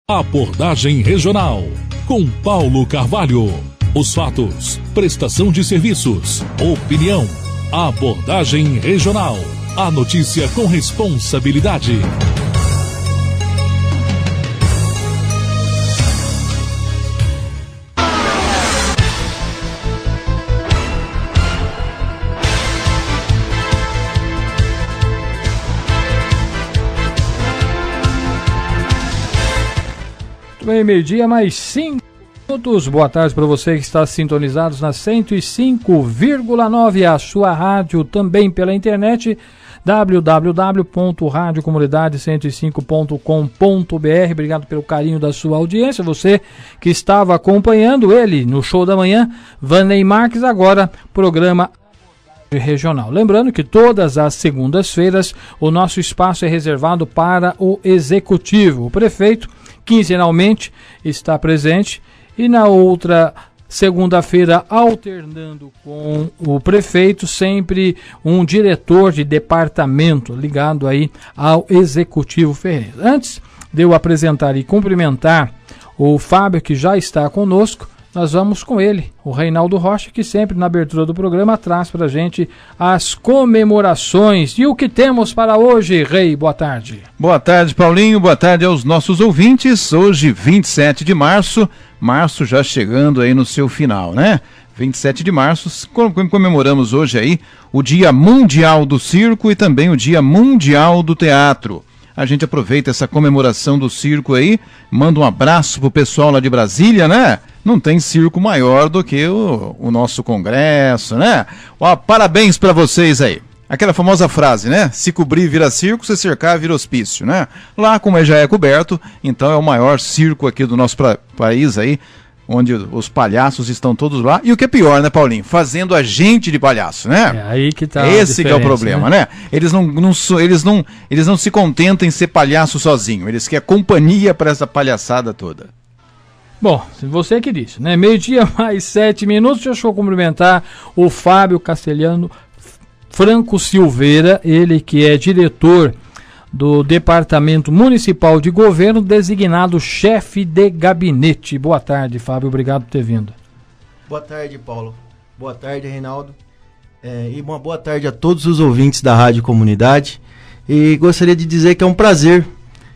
Abordagem Regional, com Paulo Carvalho. Os fatos, prestação de serviços, opinião. Abordagem Regional. A notícia com responsabilidade. Bem, meio-dia, mais 5 minutos. Boa tarde para você que está sintonizados na 105,9, a sua rádio também pela internet, www.radiocomunidade105.com.br. Obrigado pelo carinho da sua audiência. Você que estava acompanhando ele no show da manhã, Vanley Marques, agora programa regional. Lembrando que todas as segundas-feiras o nosso espaço é reservado para o executivo. O prefeito quinzenalmente está presente e na outra segunda-feira, alternando com o prefeito, sempre um diretor de departamento ligado aí ao executivo ferrense. Antes de eu apresentar e cumprimentar o Fábio, que já está conosco, nós vamos com ele, o Reinaldo Rocha, que sempre na abertura do programa traz para a gente as comemorações. E o que temos para hoje, Rei? Boa tarde. Boa tarde, Paulinho. Boa tarde aos nossos ouvintes. Hoje, 27 de março, março já chegando aí no seu final, né? 27 de março, comemoramos hoje aí o Dia Mundial do Circo e também o Dia Mundial do Teatro. A gente aproveita essa comemoração do circo aí, manda um abraço pro pessoal lá de Brasília, né? Não tem circo maior do que o nosso Congresso, né? Ó, parabéns para vocês aí. Aquela famosa frase, né? Se cobrir vira circo, se cercar vira hospício, né? Lá, como já é coberto, então é o maior circo aqui do nosso país aí, onde os palhaços estão todos lá. E o que é pior, né, Paulinho? Fazendo a gente de palhaço, né? É aí que tá. Esse que é o problema, né? Eles não se contentam em ser palhaço sozinho. Eles querem companhia para essa palhaçada toda. Bom, você que disse, né? Meio-dia mais 7 minutos. Deixa eu cumprimentar o Fábio Castelhano Franco Silveira, ele que é diretor do Departamento Municipal de Governo, designado chefe de gabinete. Boa tarde, Fábio, obrigado por ter vindo. Boa tarde, Paulo. Boa tarde, Reinaldo. E uma boa tarde a todos os ouvintes da Rádio Comunidade. E gostaria de dizer que é um prazer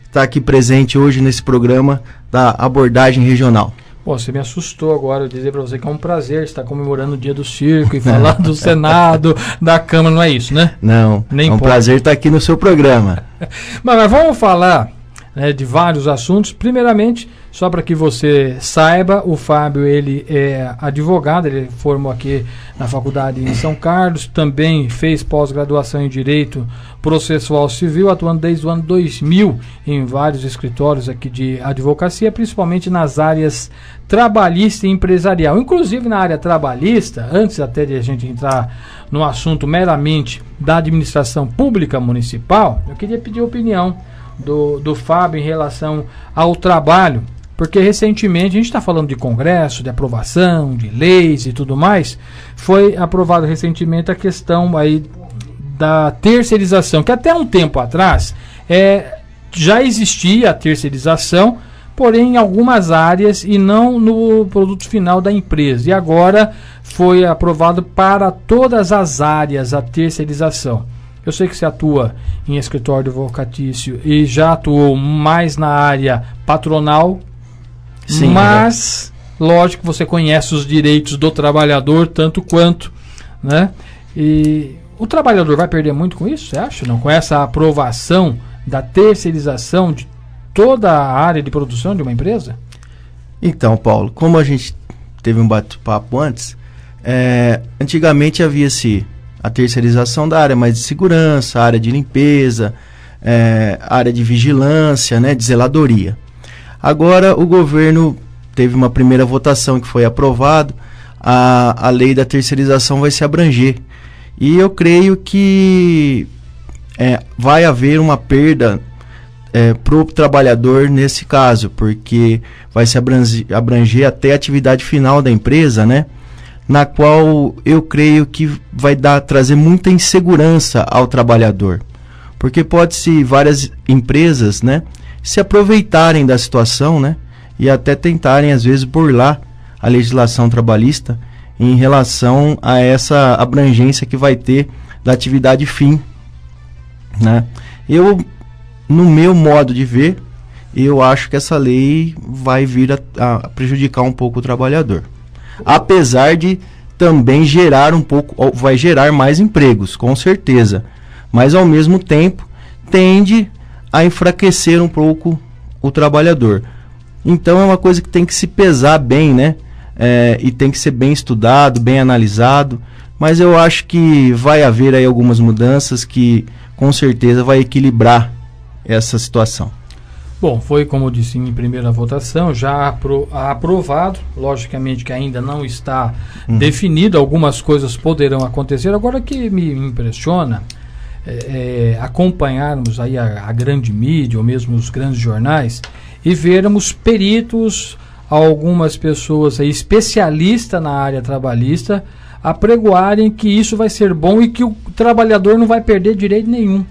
estar aqui presente hoje nesse programa da Abordagem Regional. Pô, você me assustou agora, eu dizer para você que é um prazer estar comemorando o Dia do Circo e falar do Senado, da Câmara, não é isso, né? Não, nem é um prazer estar aqui no seu programa. Mas vamos falar, né, de vários assuntos. Primeiramente, só para que você saiba, o Fábio, ele é advogado, ele formou aqui na faculdade em São Carlos, também fez pós-graduação em Direito Processual Civil, atuando desde o ano 2000 em vários escritórios aqui de advocacia, principalmente nas áreas trabalhista e empresarial. Inclusive na área trabalhista, antes até de a gente entrar no assunto meramente da administração pública municipal, eu queria pedir a opinião do Fábio em relação ao trabalho, porque recentemente, a gente está falando de congresso, de aprovação, de leis e tudo mais, foi aprovado recentemente a questão aí da terceirização, que até um tempo atrás já existia a terceirização, porém em algumas áreas e não no produto final da empresa. E agora foi aprovado para todas as áreas a terceirização. Eu sei que você atua em escritório advocatício e já atuou mais na área patronal. Sim, mas, lógico, você conhece os direitos do trabalhador tanto quanto, né? E o trabalhador vai perder muito com isso, você acha? Não? Com essa aprovação da terceirização de toda a área de produção de uma empresa? Então, Paulo, como a gente teve um bate-papo antes, antigamente havia-se a terceirização da área mais de segurança, área de limpeza, área de vigilância, né, de zeladoria. Agora o governo teve uma primeira votação que foi aprovado, a lei da terceirização vai se abranger. E eu creio que vai haver uma perda para o trabalhador nesse caso, porque vai se abranger até a atividade final da empresa, né? Na qual eu creio que vai trazer muita insegurança ao trabalhador. Porque pode-se várias empresas, né, se aproveitarem da situação, né? E até tentarem, às vezes, burlar a legislação trabalhista em relação a essa abrangência que vai ter da atividade fim, né? No meu modo de ver, eu acho que essa lei vai vir a prejudicar um pouco o trabalhador. Apesar de também vai gerar mais empregos, com certeza. Mas, ao mesmo tempo, tende a enfraquecer um pouco o trabalhador. Então, é uma coisa que tem que se pesar bem, né? E tem que ser bem estudado, bem analisado. Mas eu acho que vai haver aí algumas mudanças que, com certeza, vai equilibrar essa situação. Bom, foi, como eu disse, em primeira votação, já aprovado. Logicamente que ainda não está definido, algumas coisas poderão acontecer. Agora, o que me impressiona acompanharmos aí a grande mídia, ou mesmo os grandes jornais, e vermos peritos, algumas pessoas aí, especialistas na área trabalhista, apregoarem que isso vai ser bom e que o trabalhador não vai perder direito nenhum.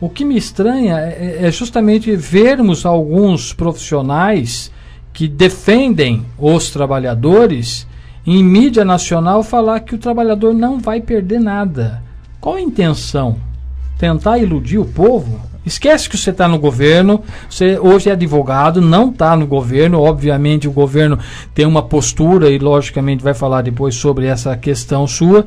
O que me estranha é justamente vermos alguns profissionais que defendem os trabalhadores em mídia nacional falar que o trabalhador não vai perder nada. Qual a intenção? Tentar iludir o povo? Esquece que você está no governo, você hoje é advogado, não está no governo. Obviamente o governo tem uma postura e logicamente vai falar depois sobre essa questão sua,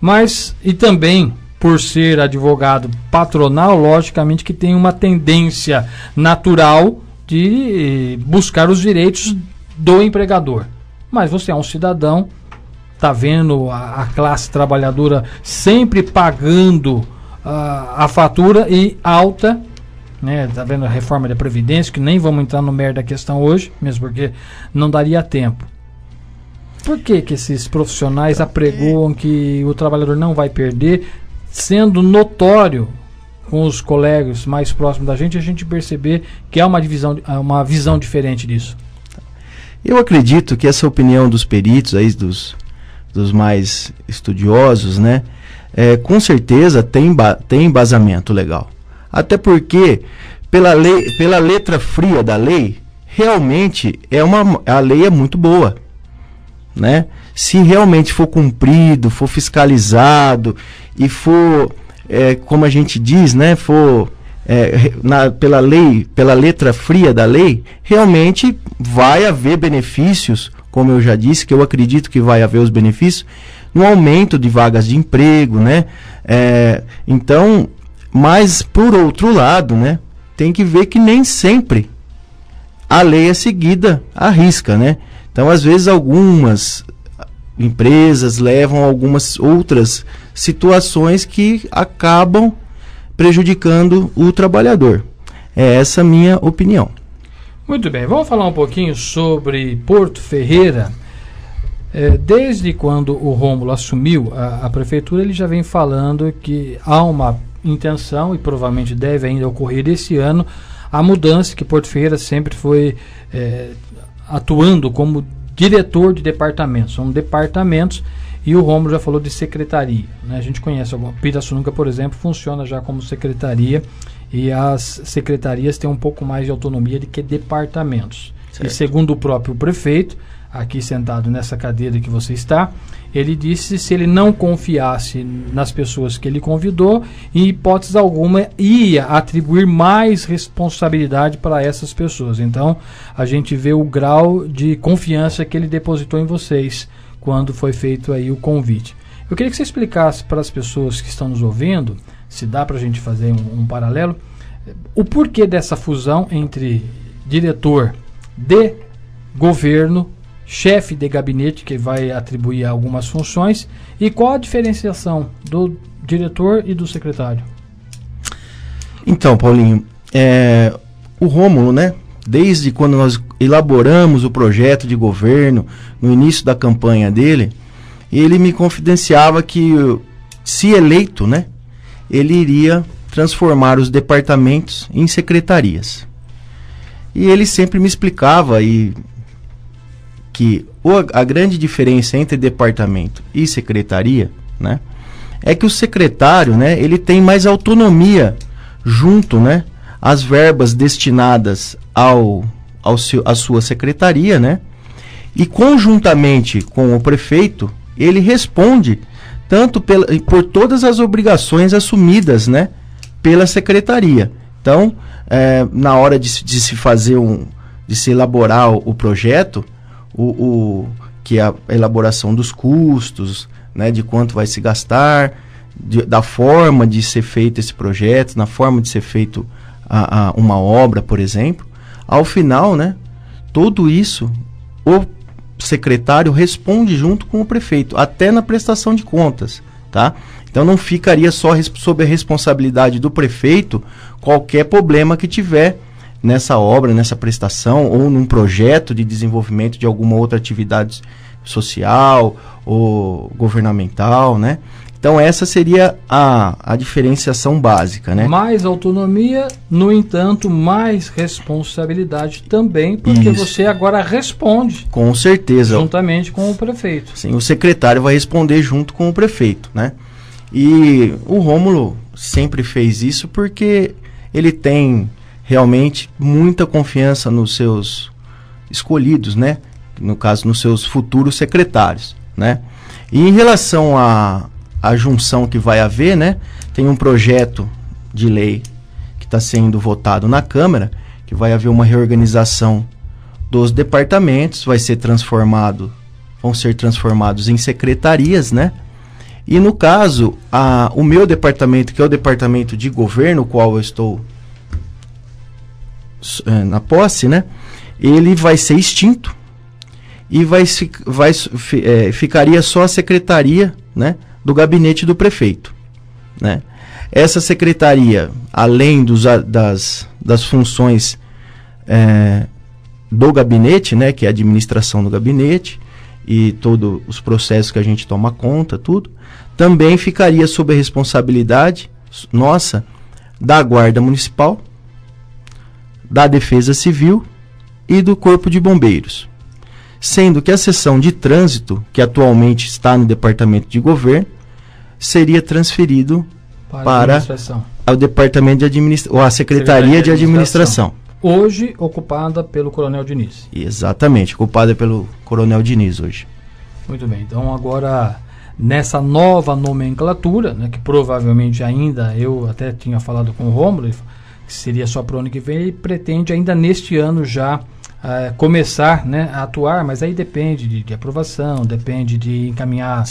mas e também por ser advogado patronal, logicamente que tem uma tendência natural de buscar os direitos do empregador. Mas você é um cidadão, está vendo a classe trabalhadora sempre pagando a fatura e alta, né? Tá vendo a reforma da Previdência, que nem vamos entrar no mérito da questão hoje, mesmo porque não daria tempo. Por que esses profissionais apregoam que o trabalhador não vai perder, sendo notório com os colegas mais próximos da gente perceber que há uma visão diferente disso? Eu acredito que essa opinião dos peritos, aí, dos mais estudiosos, né, com certeza tem embasamento legal. Até porque, pela letra fria da lei, realmente a lei é muito boa, né? Se realmente for cumprido, for fiscalizado e for, como a gente diz, né, pela letra fria da lei, realmente vai haver benefícios, como eu já disse, que eu acredito que vai haver os benefícios no aumento de vagas de emprego, né? Então, mas por outro lado, né, tem que ver que nem sempre a lei é seguida à risca, né? Então, às vezes, algumas empresas levam a algumas outras situações que acabam prejudicando o trabalhador. É essa a minha opinião. Muito bem, vamos falar um pouquinho sobre Porto Ferreira. Desde quando o Rômulo assumiu a prefeitura, ele já vem falando que há uma intenção, e provavelmente deve ainda ocorrer esse ano, a mudança, que Porto Ferreira sempre foi atuando como diretor de departamentos. São departamentos, e o Rômulo já falou de secretaria, né? A gente conhece, Pirassununga, por exemplo, funciona já como secretaria, e as secretarias têm um pouco mais de autonomia do que departamentos. Certo. E segundo o próprio prefeito, aqui sentado nessa cadeira que você está, ele disse se ele não confiasse nas pessoas que ele convidou, em hipótese alguma ia atribuir mais responsabilidade para essas pessoas. Então a gente vê o grau de confiança que ele depositou em vocês quando foi feito aí o convite. Eu queria que você explicasse para as pessoas que estão nos ouvindo, se dá para a gente fazer um paralelo, o porquê dessa fusão entre diretor de governo, chefe de gabinete, que vai atribuir algumas funções, e qual a diferenciação do diretor e do secretário? Então, Paulinho, o Rômulo, né, desde quando nós elaboramos o projeto de governo, no início da campanha dele, ele me confidenciava que, se eleito, né, ele iria transformar os departamentos em secretarias. E ele sempre me explicava que a grande diferença entre departamento e secretaria, né, é que o secretário, né, ele tem mais autonomia junto, né, as verbas destinadas à sua secretaria, né? E conjuntamente com o prefeito, ele responde por todas as obrigações assumidas, né, pela secretaria. Então, na hora de se elaborar o projeto, que é a elaboração dos custos, né, de quanto vai se gastar, da forma de ser feito esse projeto, na forma de ser feito uma obra, por exemplo, ao final, né, tudo isso o secretário responde junto com o prefeito, até na prestação de contas, tá? Então não ficaria só sob a responsabilidade do prefeito qualquer problema que tiver nessa obra, nessa prestação ou num projeto de desenvolvimento de alguma outra atividade social ou governamental, né? Então essa seria a diferenciação básica, né? Mais autonomia, no entanto, mais responsabilidade também, porque você agora responde. Com certeza. Juntamente com o prefeito. Sim, o secretário vai responder junto com o prefeito, né? E o Rômulo sempre fez isso porque ele tem realmente muita confiança nos seus escolhidos, né? No caso, nos seus futuros secretários, né? E em relação a junção que vai haver, né? Tem um projeto de lei que está sendo votado na Câmara, que vai haver uma reorganização dos departamentos, vão ser transformados em secretarias, né? E no caso, o meu departamento, que é o departamento de governo, o qual eu estou na posse, né? Ele vai ser extinto e ficaria só a secretaria, né, do gabinete do prefeito, né? Essa secretaria, além das funções do gabinete, né, que é a administração do gabinete e todos os processos que a gente toma conta, tudo, também ficaria sob a responsabilidade nossa da Guarda Municipal, da Defesa Civil e do Corpo de Bombeiros. Sendo que a seção de trânsito, que atualmente está no Departamento de Governo, seria transferido para o Departamento de Administração, ou a Secretaria de Administração. Hoje ocupada pelo Coronel Diniz. Exatamente, ocupada pelo Coronel Diniz hoje. Muito bem, então agora nessa nova nomenclatura, né, que provavelmente ainda, eu até tinha falado com o Rômulo, que seria só para o ano que vem, ele pretende ainda neste ano já começar, né, a atuar, mas aí depende de aprovação, depende de encaminhar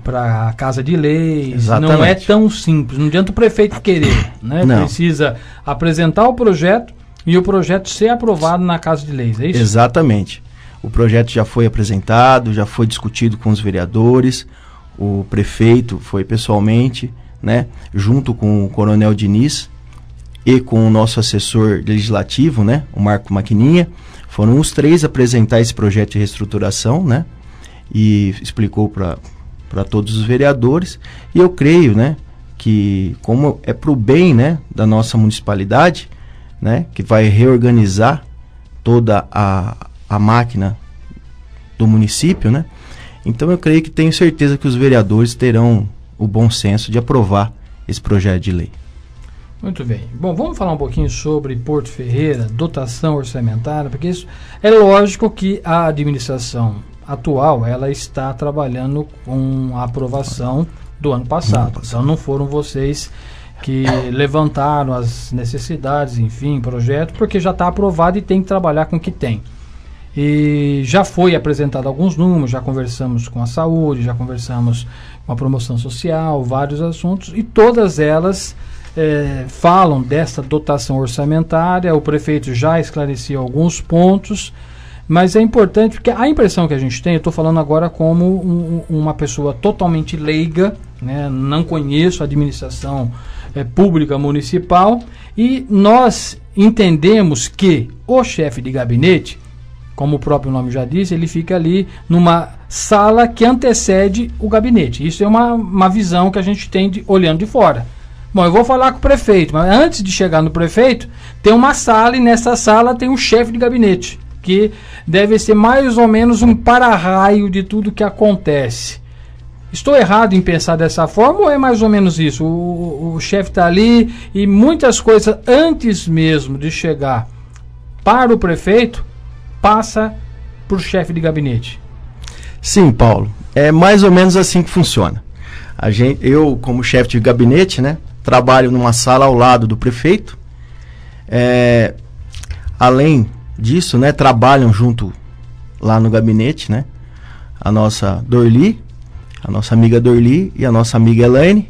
para a Casa de Leis. Exatamente. Não é tão simples, não adianta o prefeito querer, né? Precisa apresentar o projeto e o projeto ser aprovado na Casa de Leis, é isso? Exatamente. O projeto já foi apresentado, já foi discutido com os vereadores, o prefeito foi pessoalmente, né, junto com o Coronel Diniz e com o nosso assessor legislativo, né, o Marco Maquininha. Foram os três apresentar esse projeto de reestruturação, né? E explicou para todos os vereadores. E eu creio, né, que como é para o bem, né, da nossa municipalidade, né, que vai reorganizar toda a máquina do município, né? Então eu creio que tenho certeza que os vereadores terão o bom senso de aprovar esse projeto de lei. Muito bem. Bom, vamos falar um pouquinho sobre Porto Ferreira, dotação orçamentária, porque isso é lógico que a administração atual, ela está trabalhando com a aprovação do ano passado. Então não foram vocês que levantaram as necessidades, enfim, projeto, porque já está aprovado e tem que trabalhar com o que tem. E já foi apresentado alguns números, já conversamos com a saúde, já conversamos com a promoção social, vários assuntos, e todas elas falam dessa dotação orçamentária. O prefeito já esclareceu alguns pontos, mas é importante, porque a impressão que a gente tem, eu estou falando agora como uma pessoa totalmente leiga, né, não conheço a administração pública municipal, e nós entendemos que o chefe de gabinete, como o próprio nome já diz, ele fica ali numa sala que antecede o gabinete. Isso é uma visão que a gente tem olhando de fora. Bom, eu vou falar com o prefeito, mas antes de chegar no prefeito, tem uma sala, e nessa sala tem um chefe de gabinete, que deve ser mais ou menos um para-raio de tudo que acontece. Estou errado em pensar dessa forma ou é mais ou menos isso? O chefe está ali e muitas coisas antes mesmo de chegar para o prefeito passa por chefe de gabinete. Sim, Paulo. É mais ou menos assim que funciona. Eu, como chefe de gabinete, né, trabalho numa sala ao lado do prefeito. Além disso, né, trabalham junto lá no gabinete, né, a nossa Dorli, a nossa amiga Dorli e a nossa amiga Elaine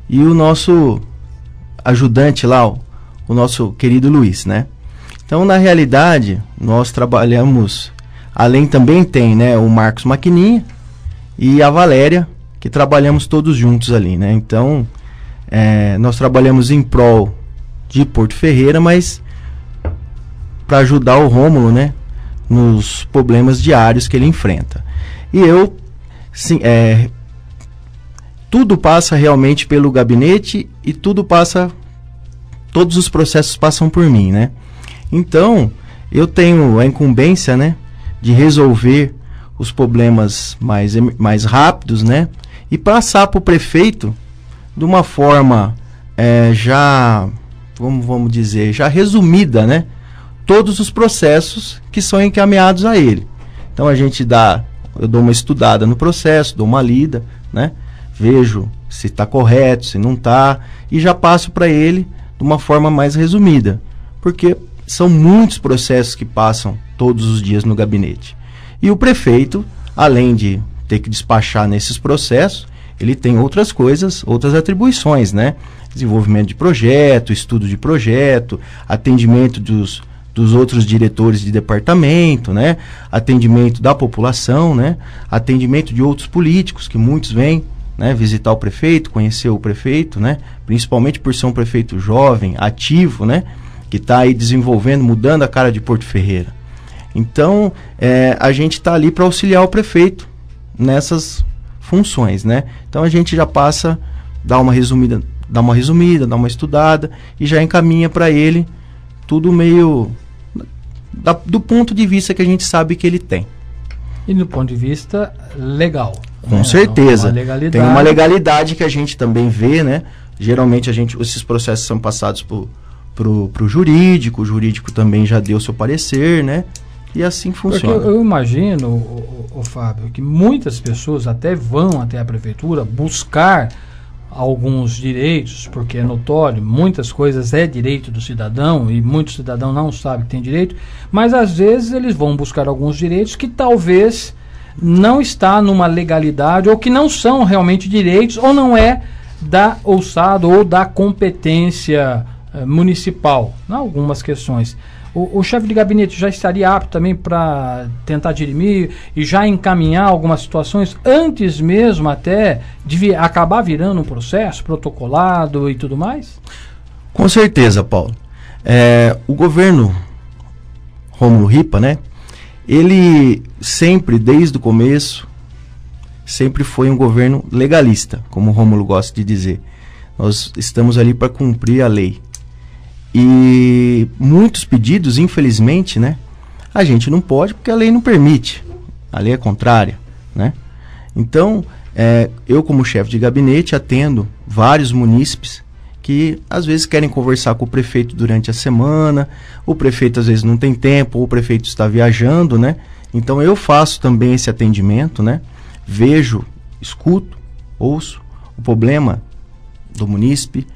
e o nosso ajudante lá, o nosso querido Luiz, né. Então, na realidade, nós trabalhamos, além também tem, né, o Marcos Maquininha e a Valéria, que trabalhamos todos juntos ali, né. Então, nós trabalhamos em prol de Porto Ferreira, mas para ajudar o Rômulo, né, nos problemas diários que ele enfrenta. E eu, sim, tudo passa realmente pelo gabinete e todos os processos passam por mim, né. Então, eu tenho a incumbência, né, de resolver os problemas mais rápidos, né, e passar para o prefeito de uma forma vamos dizer, já resumida, né, todos os processos que são encaminhados a ele. Então eu dou uma estudada no processo, dou uma lida, né, vejo se está correto, se não está, e já passo para ele de uma forma mais resumida, porque são muitos processos que passam todos os dias no gabinete. E o prefeito, além de ter que despachar nesses processos, ele tem outras coisas, outras atribuições, né? Desenvolvimento de projeto, estudo de projeto, atendimento dos outros diretores de departamento, né? Atendimento da população, né? Atendimento de outros políticos, que muitos vêm, né, visitar o prefeito, conhecer o prefeito, né? Principalmente por ser um prefeito jovem, ativo, né? Que está aí desenvolvendo, mudando a cara de Porto Ferreira. Então, a gente está ali para auxiliar o prefeito nessas funções, né? Então a gente já passa, dá uma resumida, dá uma estudada e já encaminha para ele tudo meio do ponto de vista que a gente sabe que ele tem. E do ponto de vista legal. Com certeza. Tem uma legalidade que a gente também vê, né? Geralmente esses processos são passados pro jurídico, o jurídico também já deu seu parecer, né? E assim funciona. Porque eu imagino, o Fábio, que muitas pessoas até vão até a prefeitura buscar alguns direitos, porque é notório, muitas coisas é direito do cidadão e muitos cidadãos não sabem que tem direito, mas às vezes eles vão buscar alguns direitos que talvez não está numa legalidade ou que não são realmente direitos ou não é da alçada ou da competência municipal, em algumas questões. O chefe de gabinete já estaria apto também para tentar dirimir e já encaminhar algumas situações antes mesmo até de acabar virando um processo protocolado e tudo mais? Com certeza, Paulo. O governo Rômulo Ripa, né? Ele sempre, desde o começo, sempre foi um governo legalista, como o Rômulo gosta de dizer. Nós estamos ali para cumprir a lei. E muitos pedidos, infelizmente, né, a gente não pode porque a lei não permite. A lei é contrária, né? Então, eu como chefe de gabinete atendo vários munícipes que às vezes querem conversar com o prefeito durante a semana, o prefeito às vezes não tem tempo, ou o prefeito está viajando, né? Então eu faço também esse atendimento, né? Vejo, escuto, ouço o problema do munícipe,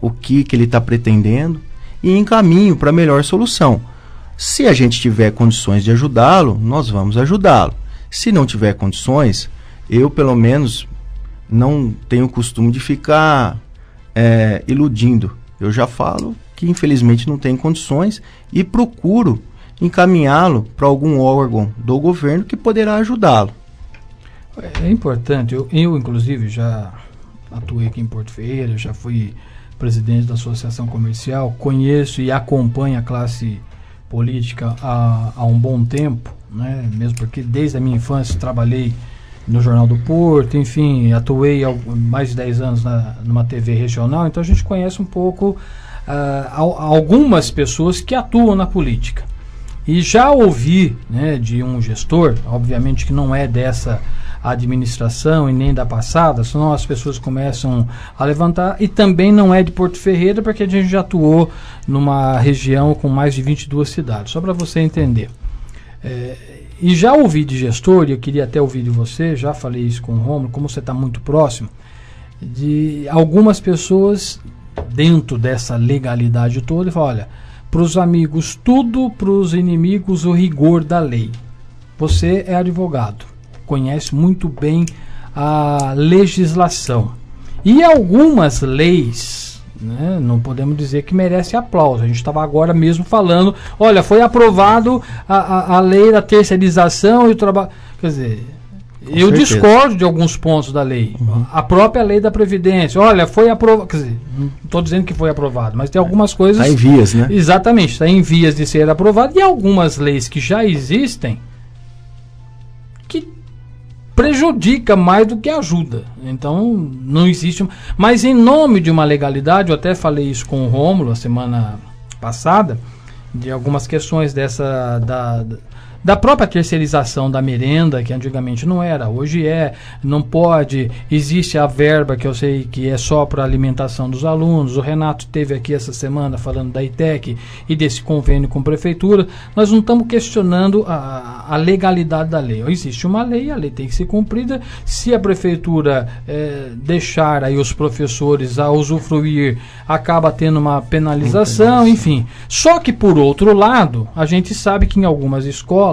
o que ele está pretendendo e encaminho para a melhor solução. Se a gente tiver condições de ajudá-lo, nós vamos ajudá-lo. Se não tiver condições, eu pelo menos não tenho o costume de ficar iludindo. Eu já falo que infelizmente não tem condições e procuro encaminhá-lo para algum órgão do governo que poderá ajudá-lo. É importante, eu inclusive já atuei aqui em Porto Ferreira, já fui presidente da Associação Comercial, conheço e acompanho a classe política há um bom tempo, né? Mesmo porque desde a minha infância trabalhei no Jornal do Porto, enfim, atuei há mais de 10 anos numa TV regional, então a gente conhece um pouco algumas pessoas que atuam na política. E já ouvi, né, de um gestor, obviamente que não é dessa administração e nem da passada, senão as pessoas começam a levantar. E também não é de Porto Ferreira, porque a gente já atuou numa região com mais de 22 cidades, só para você entender. E já ouvi de gestor, e eu queria até ouvir de você, já falei isso com o Rômulo, como você está muito próximo, de algumas pessoas dentro dessa legalidade toda, e falam, olha, para os amigos tudo, para os inimigos o rigor da lei. Você é advogado, conhece muito bem a legislação. E algumas leis, né, não podemos dizer que merece aplauso. A gente estava agora mesmo falando, olha, foi aprovado a lei da terceirização e o trabalho. Quer dizer, eu discordo de alguns pontos da lei. A própria lei da Previdência, olha, foi aprovado. Quer dizer, não estou dizendo que foi aprovado, mas tem algumas coisas. Está em vias, né? Exatamente, está em vias de ser aprovado. E algumas leis que já existem que prejudica mais do que ajuda. Então, não existe. Mas em nome de uma legalidade, eu até falei isso com o Rômulo a semana passada, de algumas questões dessa da própria terceirização da merenda, que antigamente não era, hoje não pode, existe a verba que eu sei que é só para alimentação dos alunos. O Renato esteve aqui essa semana falando da ITEC e desse convênio com a prefeitura. Nós não estamos questionando a legalidade da lei. Existe uma lei, a lei tem que ser cumprida. Se a prefeitura deixar aí os professores a usufruir, acaba tendo uma penalização, enfim. Só que, por outro lado, a gente sabe que em algumas escolas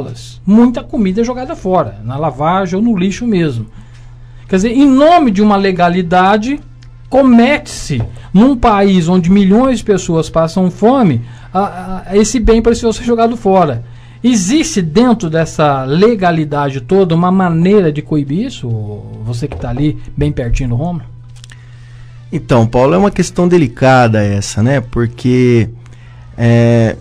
muita comida é jogada fora, na lavagem ou no lixo mesmo. Quer dizer, em nome de uma legalidade, comete-se, num país onde milhões de pessoas passam fome, esse bem precisou ser jogado fora. Existe dentro dessa legalidade toda uma maneira de coibir isso? Você que está ali bem pertinho do Rômulo? Então, Paulo, é uma questão delicada essa, né? Porque,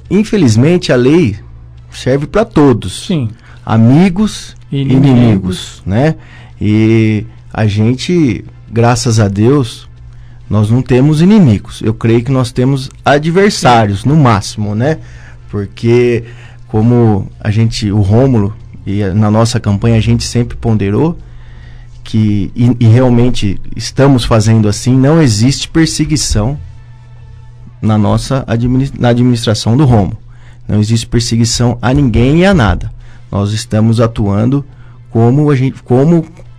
infelizmente, a lei serve para todos. Sim. Amigos e inimigos, né? E a gente, graças a Deus, nós não temos inimigos. Eu creio que nós temos adversários, no máximo, né? Porque, como o Rômulo, e na nossa campanha a gente sempre ponderou, que, e realmente estamos fazendo assim, não existe perseguição na na administração do Rômulo. Não existe perseguição a ninguém e a nada. Nós estamos atuando como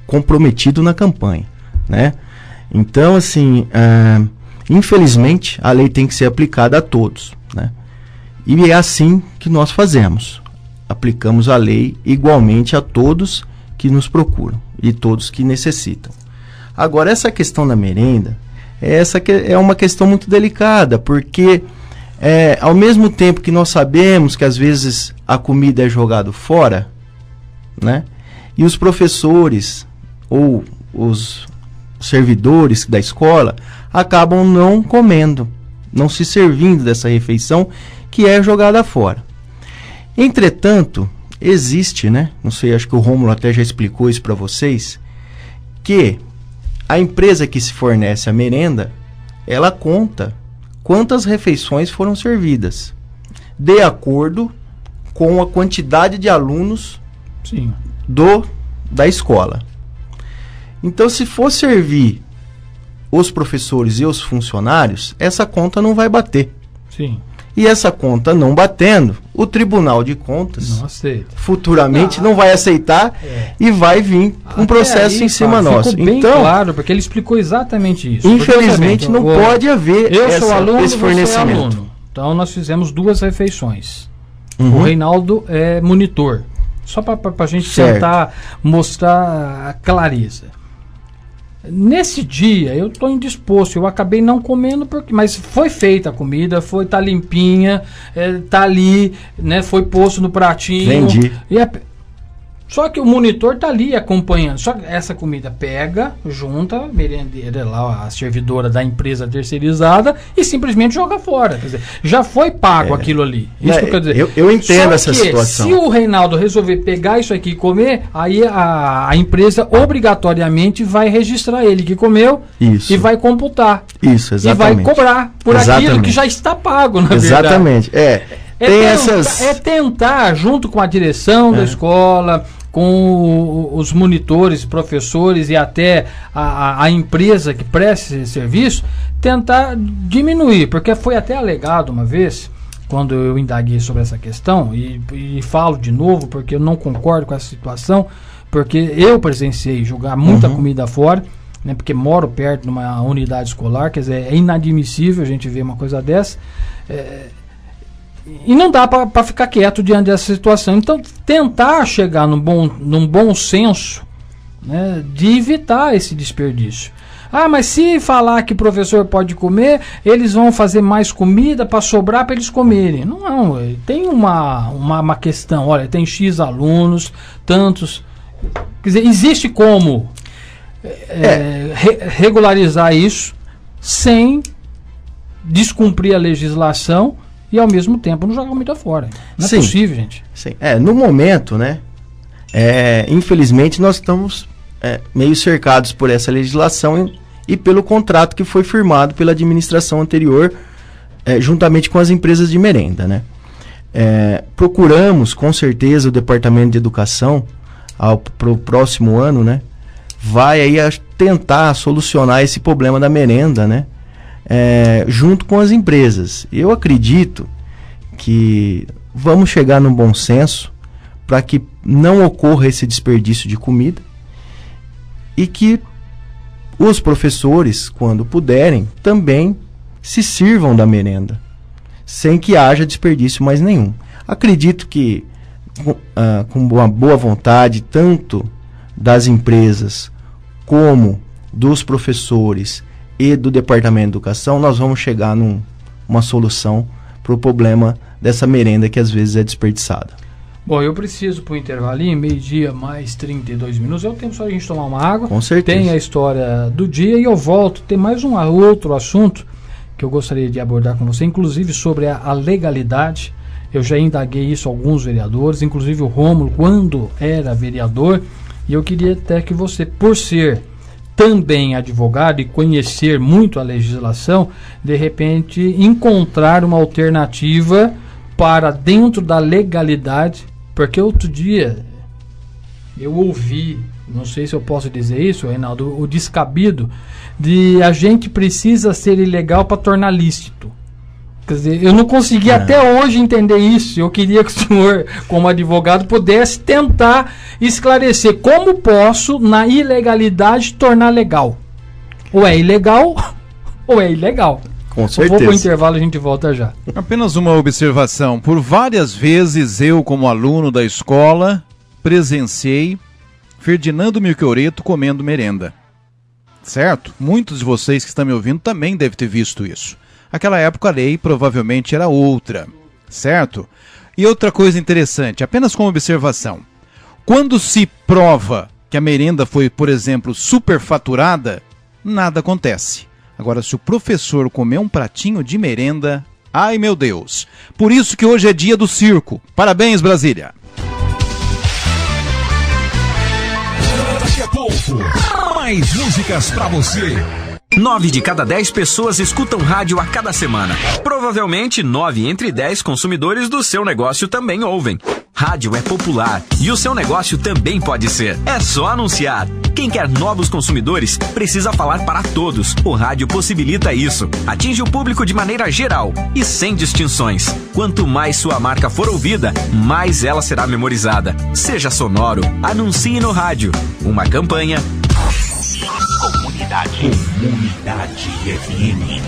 comprometido na campanha, né? Então, assim, infelizmente, a lei tem que ser aplicada a todos, né? E é assim que nós fazemos. Aplicamos a lei igualmente a todos que nos procuram e todos que necessitam. Agora, essa questão da merenda, é uma questão muito delicada, porque ao mesmo tempo que nós sabemos que às vezes a comida é jogada fora, né? E os professores ou os servidores da escola acabam não comendo, não se servindo dessa refeição que é jogada fora. Entretanto, existe, né? Não sei, acho que o Rômulo até já explicou isso para vocês, que a empresa que se fornece a merenda, ela conta quantas refeições foram servidas, de acordo com a quantidade de alunos Sim. da escola. Então, se for servir os professores e os funcionários, essa conta não vai bater. Sim. E essa conta não batendo, o Tribunal de Contas futuramente não vai aceitar e vai vir um processo em cima nosso. Ficou bem claro, porque ele explicou exatamente isso. Infelizmente não pode haver sou aluno, esse fornecimento. Você é aluno. Então nós fizemos 2 refeições. O Reinaldo é monitor. Só para a gente tentar mostrar a clareza. Nesse dia eu estou indisposto, eu acabei não comendo, mas foi feita a comida, tá limpinha, tá ali, né, foi posto no pratinho. Entendi. Só que o monitor tá ali acompanhando. Só que essa comida pega, junta, a merendeira lá, a servidora da empresa terceirizada, e simplesmente joga fora. Quer dizer, já foi pago aquilo ali. Isso que eu quero dizer. Eu entendo essa situação. Se o Reinaldo resolver pegar isso aqui e comer, aí a empresa obrigatoriamente vai registrar ele que comeu e vai computar. Isso, exatamente. E vai cobrar por aquilo que já está pago, na verdade. Exatamente. É tentar, junto com a direção da escola, com os monitores, professores e até a empresa que presta esse serviço, tentar diminuir, porque foi até alegado uma vez, quando eu indaguei sobre essa questão, e falo de novo porque eu não concordo com essa situação, porque eu presenciei jogar muita comida fora, né, porque moro perto de uma unidade escolar, quer dizer, é inadmissível a gente ver uma coisa dessa, e não dá para ficar quieto diante dessa situação. Então, tentar chegar num bom senso, né, de evitar esse desperdício. Ah, mas se falar que o professor pode comer, eles vão fazer mais comida para sobrar para eles comerem. Não, tem uma questão. Olha, tem X alunos, tantos. Quer dizer, existe como regularizar isso sem descumprir a legislação e ao mesmo tempo não jogar muito fora. Não é possível, gente. Sim. No momento, né? Infelizmente nós estamos meio cercados por essa legislação e pelo contrato que foi firmado pela administração anterior, juntamente com as empresas de merenda, né? Procuramos, com certeza, o Departamento de Educação para o próximo ano, né? Vai aí tentar solucionar esse problema da merenda, né? Junto com as empresas. Eu acredito que vamos chegar num bom senso para que não ocorra esse desperdício de comida e que os professores, quando puderem, também se sirvam da merenda, sem que haja desperdício mais nenhum. Acredito que com uma boa vontade, tanto das empresas como dos professores e do Departamento de Educação, nós vamos chegar numa solução para o problema dessa merenda que às vezes é desperdiçada. Bom, eu preciso para o intervalinho, meio-dia mais 32 minutos. É o tempo só a gente tomar uma água. Com certeza. Tem a história do dia e eu volto. Tem mais um outro assunto que eu gostaria de abordar com você, inclusive sobre a legalidade. Eu já indaguei isso a alguns vereadores, inclusive o Rômulo, quando era vereador. E eu queria até que você, por ser também advogado e conhecer muito a legislação, de repente encontrar uma alternativa para dentro da legalidade, porque outro dia eu ouvi, não sei se eu posso dizer isso, Reinaldo, o descabido de a gente precisa ser ilegal para tornar lícito. Quer dizer, eu não consegui até hoje entender isso. Eu queria que o senhor, como advogado, pudesse tentar esclarecer como posso, na ilegalidade, tornar legal. Ou é ilegal, ou é ilegal. Com certeza. Eu vou para o intervalo e a gente volta já. Apenas uma observação. Por várias vezes eu, como aluno da escola, presenciei Ferdinando Milchioretto comendo merenda. Certo? Muitos de vocês que estão me ouvindo também devem ter visto isso. Aquela época a lei provavelmente era outra, certo? E outra coisa interessante, apenas como observação. Quando se prova que a merenda foi, por exemplo, superfaturada, nada acontece. Agora, se o professor comer um pratinho de merenda, ai meu Deus. Por isso que hoje é dia do circo. Parabéns, Brasília. Daqui a pouco, mais músicas pra você. 9 de cada 10 pessoas escutam rádio a cada semana. Provavelmente 9 entre 10 consumidores do seu negócio também ouvem. Rádio é popular e o seu negócio também pode ser. É só anunciar. Quem quer novos consumidores precisa falar para todos. O rádio possibilita isso. Atinge o público de maneira geral e sem distinções. Quanto mais sua marca for ouvida, mais ela será memorizada. Seja sonoro, anuncie no rádio. Uma campanha Comunidade FM.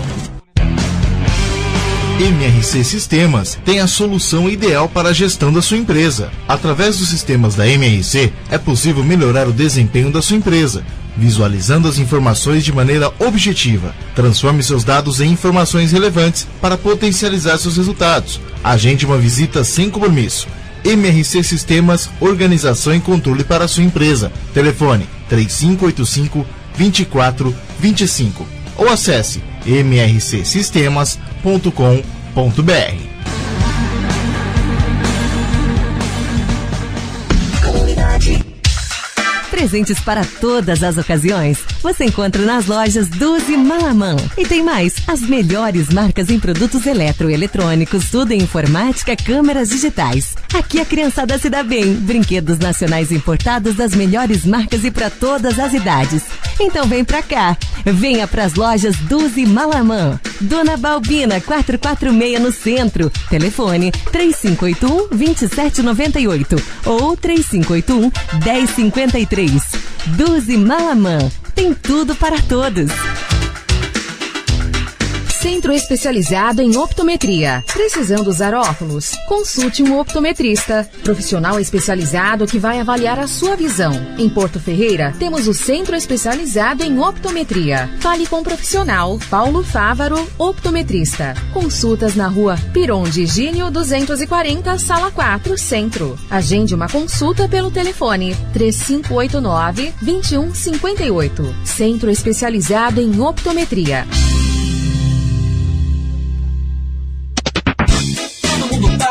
MRC Sistemas tem a solução ideal para a gestão da sua empresa. Através dos sistemas da MRC, é possível melhorar o desempenho da sua empresa, visualizando as informações de maneira objetiva. Transforme seus dados em informações relevantes para potencializar seus resultados. Agende uma visita sem compromisso. MRC Sistemas, organização e controle para a sua empresa. Telefone 3585-2425 ou acesse mrcsistemas.com.br. Presentes para todas as ocasiões. Você encontra nas lojas Duzi Malamã. E tem mais, as melhores marcas em produtos eletroeletrônicos, tudo em informática, câmeras digitais. Aqui a criançada se dá bem. Brinquedos nacionais importados das melhores marcas e para todas as idades. Então vem pra cá. Venha pras lojas Duzi Malamã. Dona Balbina 446 no centro. Telefone 3581-2798 ou 3581-1053. Duzi Malamã. Tem tudo para todos. Centro especializado em optometria. Precisando usar óculos? Consulte um optometrista, profissional especializado que vai avaliar a sua visão. Em Porto Ferreira, temos o Centro especializado em optometria. Fale com o profissional Paulo Fávaro, optometrista. Consultas na rua Piron de Gínio 240, sala 4, Centro. Agende uma consulta pelo telefone 3589-2158. Centro especializado em optometria.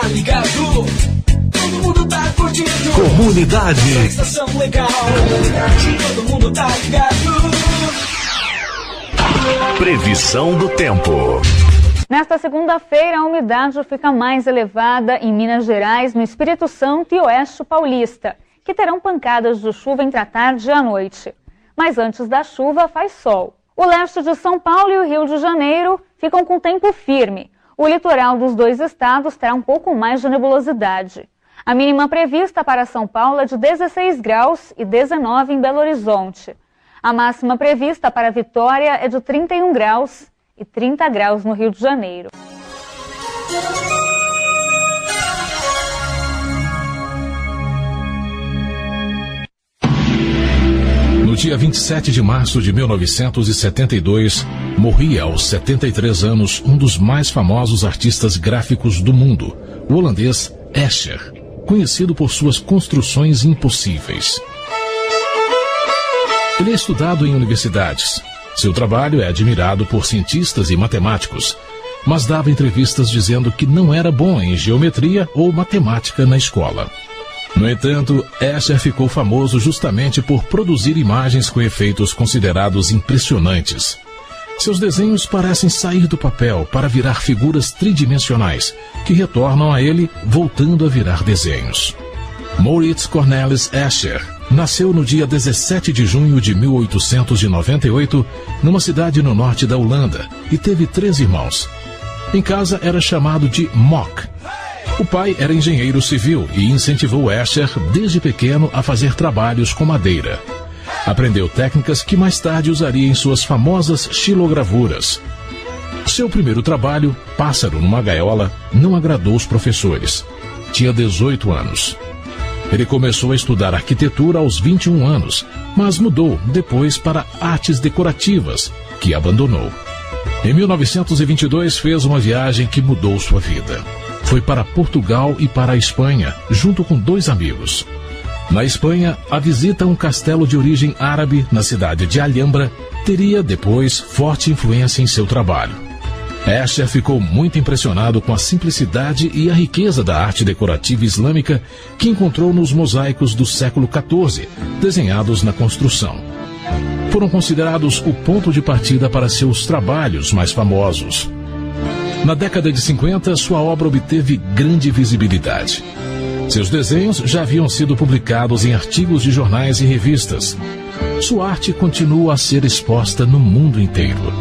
Ligado, todo mundo tá curtindo. Comunidade. Estação legal. Comunidade, todo mundo tá ligado. Previsão do tempo. Nesta segunda-feira, a umidade fica mais elevada em Minas Gerais, no Espírito Santo e Oeste Paulista, que terão pancadas de chuva entre a tarde e a noite. Mas antes da chuva, faz sol. O leste de São Paulo e o Rio de Janeiro ficam com tempo firme. O litoral dos dois estados terá um pouco mais de nebulosidade. A mínima prevista para São Paulo é de 16 graus e 19 em Belo Horizonte. A máxima prevista para Vitória é de 31 graus e 30 graus no Rio de Janeiro. No dia 27 de março de 1972, morria aos 73 anos um dos mais famosos artistas gráficos do mundo, o holandês Escher, conhecido por suas construções impossíveis. Ele é estudado em universidades. Seu trabalho é admirado por cientistas e matemáticos, mas dava entrevistas dizendo que não era bom em geometria ou matemática na escola. No entanto, Escher ficou famoso justamente por produzir imagens com efeitos considerados impressionantes. Seus desenhos parecem sair do papel para virar figuras tridimensionais, que retornam a ele voltando a virar desenhos. Maurits Cornelis Escher nasceu no dia 17 de junho de 1898, numa cidade no norte da Holanda, e teve 3 irmãos. Em casa era chamado de Mok. O pai era engenheiro civil e incentivou Escher desde pequeno a fazer trabalhos com madeira. Aprendeu técnicas que mais tarde usaria em suas famosas xilogravuras. Seu primeiro trabalho, Pássaro numa Gaiola, não agradou os professores. Tinha 18 anos. Ele começou a estudar arquitetura aos 21 anos, mas mudou depois para artes decorativas, que abandonou. Em 1922 fez uma viagem que mudou sua vida. Foi para Portugal e para a Espanha, junto com 2 amigos. Na Espanha, a visita a um castelo de origem árabe na cidade de Alhambra teria depois forte influência em seu trabalho. Escher ficou muito impressionado com a simplicidade e a riqueza da arte decorativa islâmica que encontrou nos mosaicos do século XIV, desenhados na construção. Foram considerados o ponto de partida para seus trabalhos mais famosos. Na década de 50, sua obra obteve grande visibilidade. Seus desenhos já haviam sido publicados em artigos de jornais e revistas. Sua arte continua a ser exposta no mundo inteiro.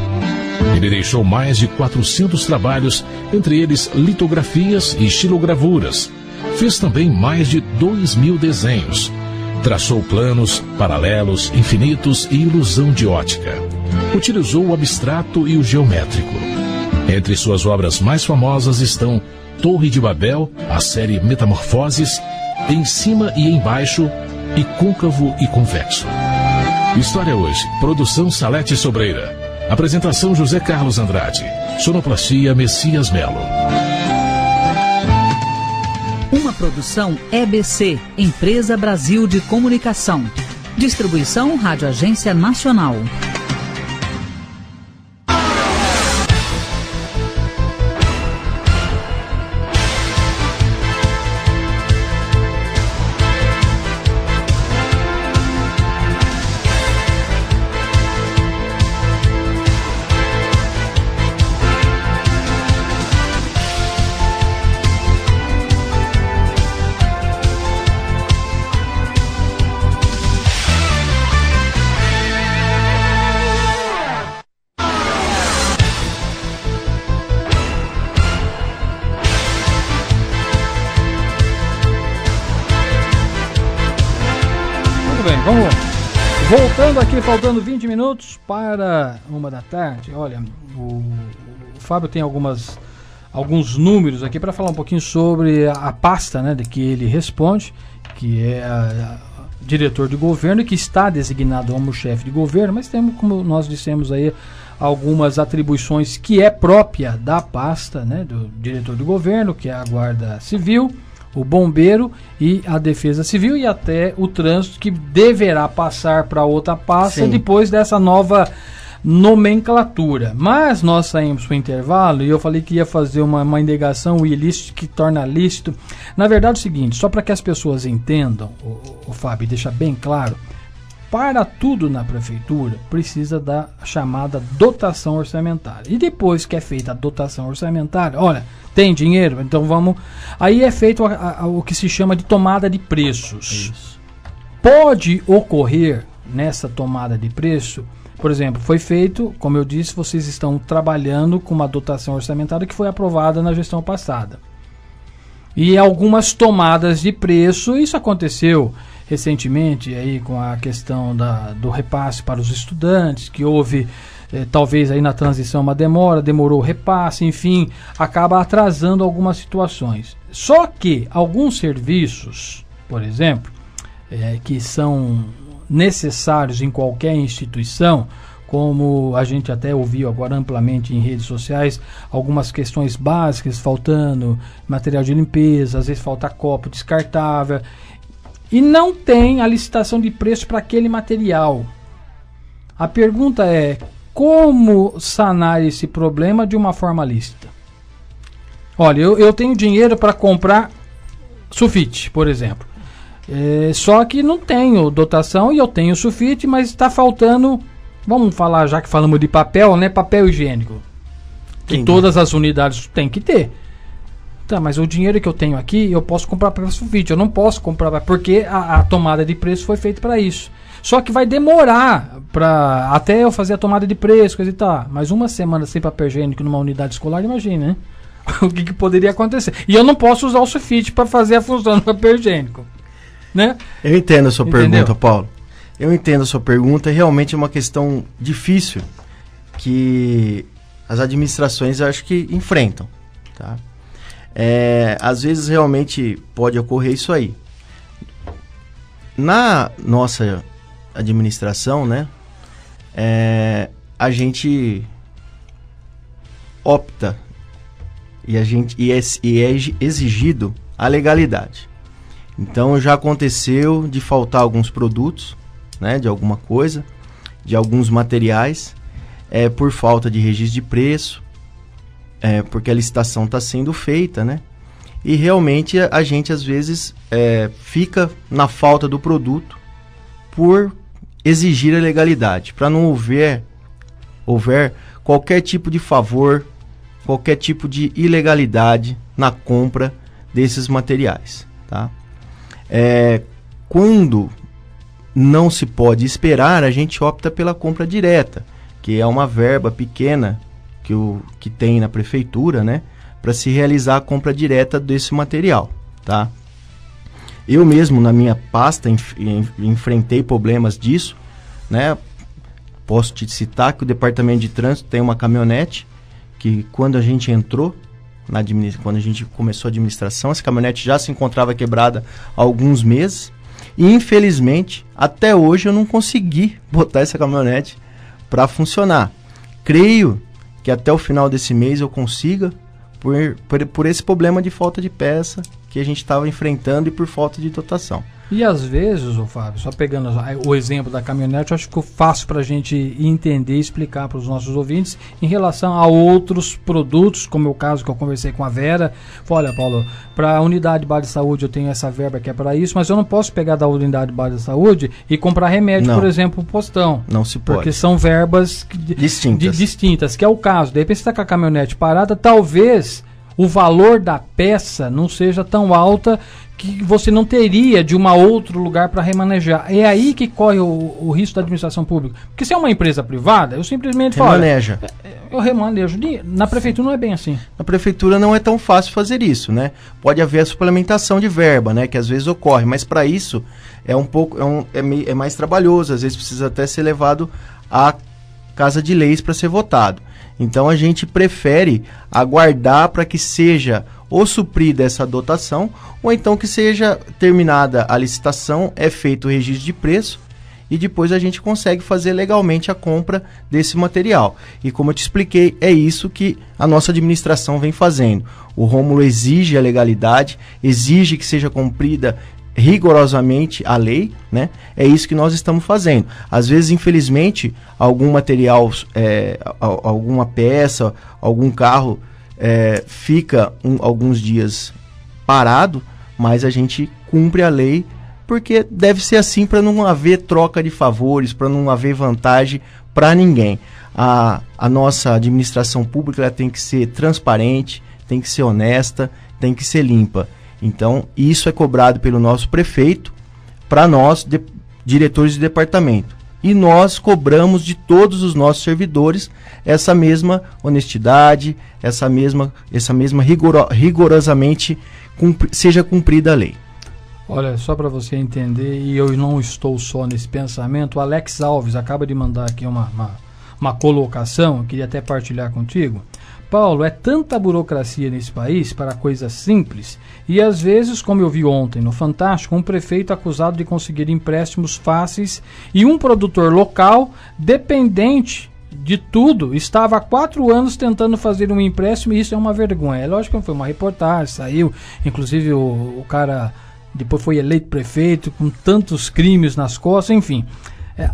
Ele deixou mais de 400 trabalhos, entre eles litografias e xilogravuras. Fez também mais de 2.000 desenhos. Traçou planos, paralelos, infinitos e ilusão de ótica. Utilizou o abstrato e o geométrico. Entre suas obras mais famosas estão Torre de Babel, a série Metamorfoses, Em Cima e Embaixo e Côncavo e Convexo. História Hoje, produção Salete Sobreira. Apresentação José Carlos Andrade. Sonoplastia Messias Melo. Uma produção EBC, Empresa Brasil de Comunicação. Distribuição Rádio Agência Nacional. bem, vamos voltando aqui, faltando 20 minutos para 1h. Olha, o Fábio tem alguns números aqui para falar um pouquinho sobre a pasta, né, de que ele responde, que é diretor de governo e que está designado como chefe de governo, mas temos, como nós dissemos aí, algumas atribuições que é própria da pasta, né, do diretor de governo, que é a Guarda Civil, o Bombeiro e a Defesa Civil e até o Trânsito, que deverá passar para outra pasta. Sim. Depois dessa nova nomenclatura. Mas nós saímos para o intervalo e eu falei que ia fazer uma indagação, o ilícito que torna lícito. Na verdade é o seguinte, só para que as pessoas entendam, o Fábio, deixa bem claro, para tudo na prefeitura precisa da chamada dotação orçamentária. E depois que é feita a dotação orçamentária, olha, tem dinheiro? Então vamos... Aí é feito o que se chama de tomada de preços. Isso. Pode ocorrer nessa tomada de preço, por exemplo, foi feito, como eu disse, vocês estão trabalhando com uma dotação orçamentária que foi aprovada na gestão passada. E algumas tomadas de preço, isso aconteceu recentemente aí com a questão do repasse para os estudantes, que houve talvez aí na transição uma demorou o repasse, enfim, acaba atrasando algumas situações. Só que alguns serviços, por exemplo, que são necessários em qualquer instituição, como a gente até ouviu agora amplamente em redes sociais, algumas questões básicas faltando, material de limpeza, às vezes falta copo descartável, e não tem a licitação de preço para aquele material. A pergunta é, como sanar esse problema de uma forma lícita? Olha, eu tenho dinheiro para comprar sulfite, por exemplo. Só que não tenho dotação e eu tenho sulfite, mas está faltando, vamos falar, já que falamos de papel, né? Papel higiênico. Que todas as unidades tem que ter. Tá, mas o dinheiro que eu tenho aqui, eu posso comprar para sulfite, eu não posso comprar, porque a tomada de preço foi feita para isso. Só que vai demorar até eu fazer a tomada de preço, coisa e tal. Mas uma semana sem papel higiênico numa unidade escolar, imagina, né? O que poderia acontecer. E eu não posso usar o sulfite para fazer a função do papel higiênico. Né? Eu entendo a sua pergunta, Paulo. Eu entendo a sua pergunta. Realmente é uma questão difícil que as administrações acho que enfrentam. Tá? Às vezes realmente pode ocorrer isso aí. Na nossa administração, né, a gente opta e é exigido a legalidade. Então já aconteceu de faltar alguns produtos, né, de alguma coisa, de alguns materiais, por falta de registro de preço, porque a licitação está sendo feita, né? E realmente a gente às vezes fica na falta do produto por exigir a legalidade, para não houver qualquer tipo de favor, qualquer tipo de ilegalidade na compra desses materiais, tá? Quando não se pode esperar, a gente opta pela compra direta, que é uma verba pequena que tem na prefeitura, né, para se realizar a compra direta desse material, tá? Eu mesmo, na minha pasta, enfrentei problemas disso, né? Posso te citar que o Departamento de Trânsito tem uma caminhonete que, quando a gente entrou, quando a gente começou a administração, essa caminhonete já se encontrava quebrada há alguns meses e, infelizmente, até hoje eu não consegui botar essa caminhonete para funcionar. Creio que até o final desse mês eu consiga, por esse problema de falta de peça que a gente estava enfrentando e por falta de dotação. E às vezes, Fábio, só pegando o exemplo da caminhonete, eu acho que ficou fácil para a gente entender e explicar para os nossos ouvintes em relação a outros produtos, como é o caso que eu conversei com a Vera. Falei, olha, Paulo, para a unidade de base de saúde eu tenho essa verba que é para isso, mas eu não posso pegar da unidade de base de saúde e comprar remédio, por exemplo, pro postão. Não se pode. Porque são verbas distintas, que é o caso. De repente você está com a caminhonete parada, talvez o valor da peça não seja tão alta que você não teria de um outro lugar para remanejar. É aí que corre o risco da administração pública. Porque se é uma empresa privada, eu simplesmente remaneja. Eu remanejo. Na prefeitura não é bem assim. Na prefeitura não é tão fácil fazer isso, né? Pode haver a suplementação de verba, né? Que às vezes ocorre, mas para isso é mais trabalhoso, às vezes precisa até ser levado à Casa de Leis para ser votado. Então a gente prefere aguardar para que seja ou suprida essa dotação, ou então que seja terminada a licitação, é feito o registro de preço e depois a gente consegue fazer legalmente a compra desse material. E como eu te expliquei, é isso que a nossa administração vem fazendo. O Rômulo exige a legalidade, exige que seja cumprida rigorosamente a lei, né? É isso que nós estamos fazendo. Às vezes, infelizmente, algum material, alguma peça, algum carro fica alguns dias parado, mas a gente cumpre a lei, porque deve ser assim para não haver troca de favores, para não haver vantagem para ninguém. A nossa administração pública ela tem que ser transparente, tem que ser honesta, tem que ser limpa. Então, isso é cobrado pelo nosso prefeito para nós, diretores de departamento. E nós cobramos de todos os nossos servidores essa mesma honestidade, essa mesma rigorosamente seja cumprida a lei. Olha, só para você entender, e eu não estou só nesse pensamento, o Alex Alves acaba de mandar aqui uma colocação, eu queria até partilhar contigo. Paulo, é tanta burocracia nesse país para coisas simples, e às vezes, como eu vi ontem no Fantástico, um prefeito acusado de conseguir empréstimos fáceis e um produtor local, dependente de tudo, estava há 4 anos tentando fazer um empréstimo, e isso é uma vergonha. É lógico que foi uma reportagem, saiu, inclusive o cara depois foi eleito prefeito, com tantos crimes nas costas, enfim.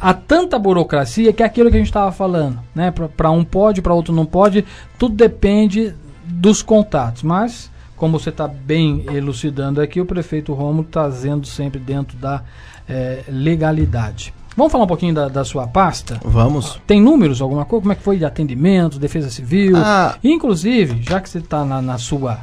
Há tanta burocracia que é aquilo que a gente estava falando, né? Para um pode, para outro não pode, tudo depende dos contatos. Mas, como você está bem elucidando aqui, o prefeito Rômulo trazendo sempre dentro da legalidade. Vamos falar um pouquinho da sua pasta? Vamos. Tem números, alguma coisa? Como é que foi de atendimento, defesa civil? Inclusive, já que você está na sua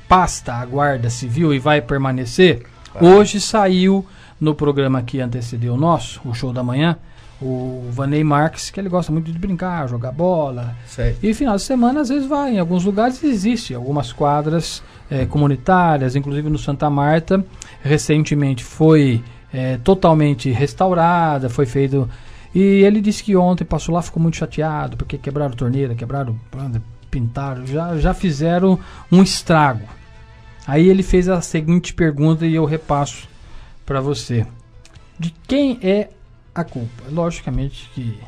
pasta, a Guarda Civil, e vai permanecer, hoje saiu no programa que antecedeu o nosso, o Show da Manhã, o Vanei Marques, que ele gosta muito de brincar, jogar bola. Certo. E final de semana, às vezes vai, em alguns lugares existe algumas quadras comunitárias, inclusive no Santa Marta, recentemente foi totalmente restaurada, foi feito... E ele disse que ontem passou lá, ficou muito chateado, porque quebraram torneira, pintaram, já fizeram um estrago. Aí ele fez a seguinte pergunta e eu repasso para você. De quem é a culpa? Logicamente que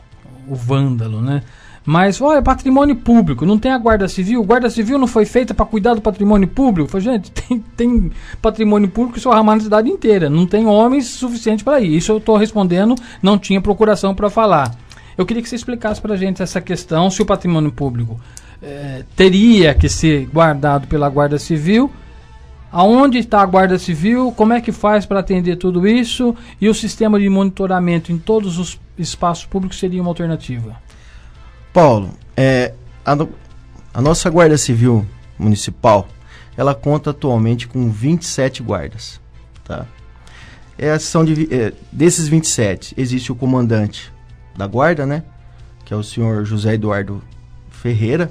o vândalo, né? Mas, olha, patrimônio público, não tem a Guarda Civil? Guarda Civil não foi feita para cuidar do patrimônio público? Falei, gente, tem patrimônio público esparramado na cidade inteira, não tem homens suficientes para ir. Isso eu estou respondendo, não tinha procuração para falar. Eu queria que você explicasse para a gente essa questão, se o patrimônio público teria que ser guardado pela Guarda Civil. Aonde está a Guarda Civil? Como é que faz para atender tudo isso? E o sistema de monitoramento em todos os espaços públicos seria uma alternativa? Paulo, a nossa Guarda Civil Municipal, ela conta atualmente com 27 guardas. Tá? Desses 27, existe o comandante da guarda, né? Que é o senhor José Eduardo Ferreira.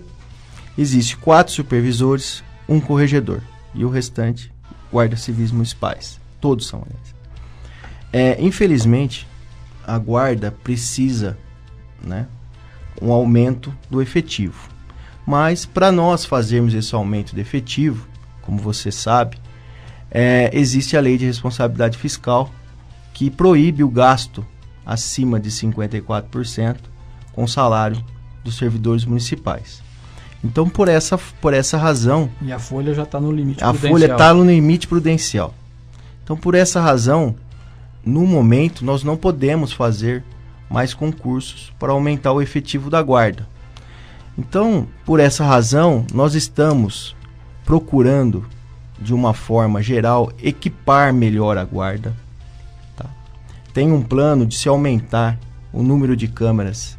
Existe 4 supervisores, 1 corregedor. E o restante, guardas civis municipais. Todos são eles. Infelizmente, a guarda precisa, né, um aumento do efetivo. Mas, para nós fazermos esse aumento de efetivo, como você sabe, existe a lei de responsabilidade fiscal, que proíbe o gasto acima de 54% com o salário dos servidores municipais. Então, por essa razão... E a folha já está no limite prudencial. A folha está no limite prudencial. Então, por essa razão, no momento, nós não podemos fazer mais concursos para aumentar o efetivo da guarda. Então, por essa razão, nós estamos procurando, de uma forma geral, equipar melhor a guarda. Tá? Tem um plano de se aumentar o número de câmeras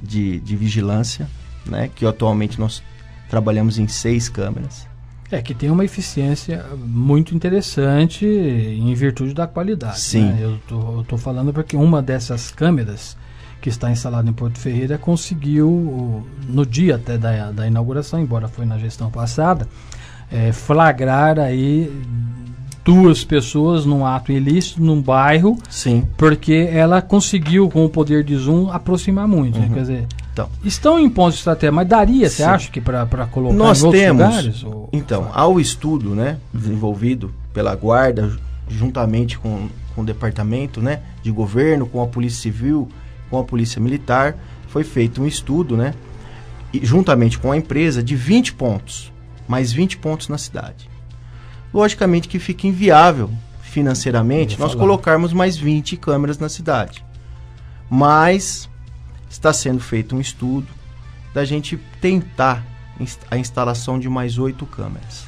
de vigilância, né, que atualmente nós trabalhamos em 6 câmeras. Que tem uma eficiência muito interessante em virtude da qualidade. Sim. Né? Eu tô falando porque uma dessas câmeras que está instalada em Porto Ferreira conseguiu, no dia até da inauguração, embora foi na gestão passada, flagrar aí 2 pessoas num ato ilícito num bairro. Sim. Porque ela conseguiu, com o poder de zoom, aproximar muito. Quer dizer, então, estão em pontos estratégicos, mas daria, você acha, que para colocar nós em outros temos, lugares? Então, há o estudo, né, desenvolvido pela Guarda, juntamente com o departamento, né, de governo, com a Polícia Civil, com a Polícia Militar, foi feito um estudo, né, e, juntamente com a empresa, de 20 pontos, mais 20 pontos na cidade. Logicamente que fica inviável financeiramente nós colocarmos mais 20 câmeras na cidade. Mas está sendo feito um estudo da gente tentar a instalação de mais 8 câmeras.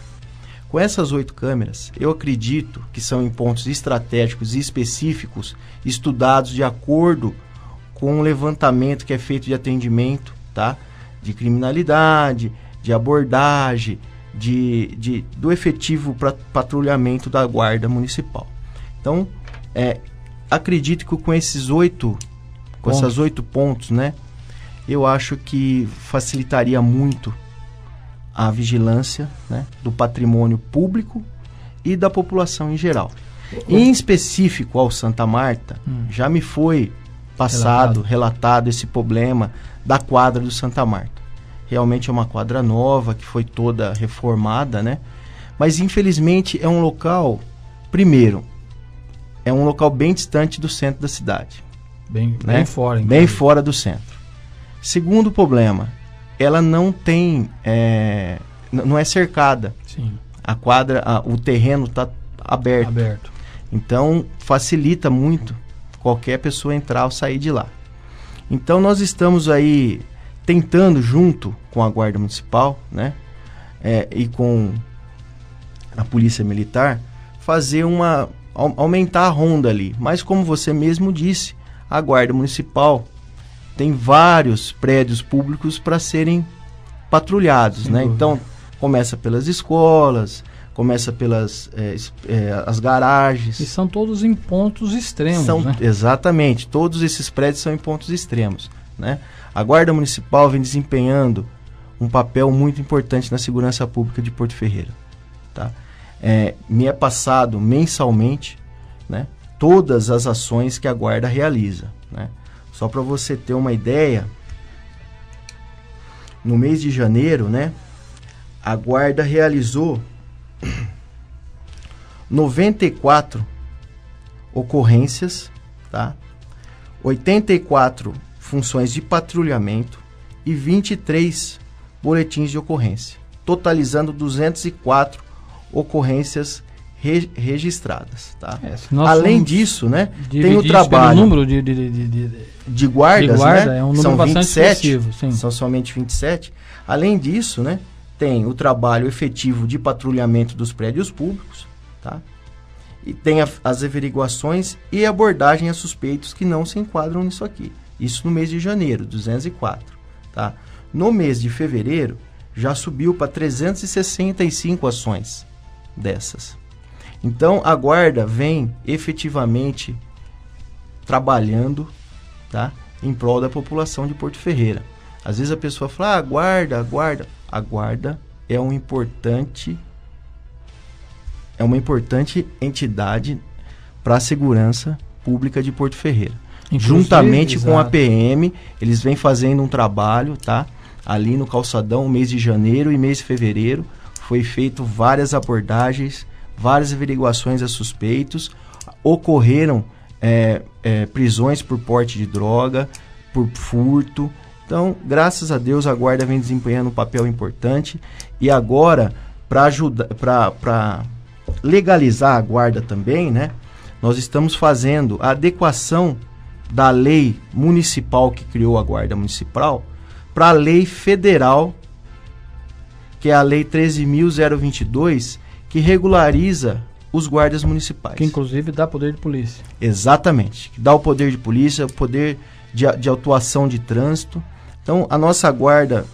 Com essas 8 câmeras, eu acredito que são em pontos estratégicos e específicos, estudados de acordo com o levantamento que é feito de atendimento, tá? De criminalidade, de abordagem, do efetivo patrulhamento da Guarda Municipal. Então, acredito que com essas 8 pontos, né, eu acho que facilitaria muito a vigilância, né, do patrimônio público e da população em geral. Em específico ao Santa Marta, já me foi relatado esse problema da quadra do Santa Marta. Realmente é uma quadra nova, que foi toda reformada, né? Mas infelizmente é um local, primeiro, é um local bem distante do centro da cidade. Bem fora. Bem fora do centro. Segundo problema, ela não tem, não é cercada. Sim. A quadra, o terreno está aberto. Então facilita muito qualquer pessoa entrar ou sair de lá. Então nós estamos aí tentando, junto com a Guarda Municipal, né, e com a Polícia Militar, fazer aumentar a ronda ali. Mas como você mesmo disse, a Guarda Municipal tem vários prédios públicos para serem patrulhados, né? Então começa pelas escolas, começa pelas as garagens. E são todos em pontos extremos, né? Exatamente, todos esses prédios são em pontos extremos, né? A Guarda Municipal vem desempenhando um papel muito importante na segurança pública de Porto Ferreira, tá? Me é passado mensalmente, né, todas as ações que a Guarda realiza, né? Só para você ter uma ideia, no mês de janeiro, né, a Guarda realizou 94 ocorrências, tá? 84 funções de patrulhamento e 23 boletins de ocorrência, totalizando 204 ocorrências registradas, tá? Além disso, né, tem o trabalho. O número de guardas, né? É um número são bastante 27, expressivo, sim. São somente 27. Além disso, né, tem o trabalho efetivo de patrulhamento dos prédios públicos, tá? E tem as averiguações e abordagem a suspeitos que não se enquadram nisso aqui. Isso no mês de janeiro, 204, tá? No mês de fevereiro, já subiu para 365 ações dessas. Então, a Guarda vem efetivamente trabalhando, tá, em prol da população de Porto Ferreira. Às vezes a pessoa fala, a Guarda. A Guarda é uma importante entidade para a segurança pública de Porto Ferreira. Inclusive, juntamente com a PM, eles vêm fazendo um trabalho, tá? Ali no calçadão, mês de janeiro e mês de fevereiro, foi feito várias abordagens, várias averiguações a suspeitos, ocorreram prisões por porte de droga, por furto. Então, graças a Deus, a Guarda vem desempenhando um papel importante. E agora, para legalizar a Guarda também, né, nós estamos fazendo a adequação da lei municipal que criou a Guarda Municipal para a lei federal, que é a lei 13.022, que regulariza os guardas municipais. Que inclusive dá poder de polícia. Exatamente, que dá o poder de polícia, o poder de atuação de trânsito. Então, a nossa Guarda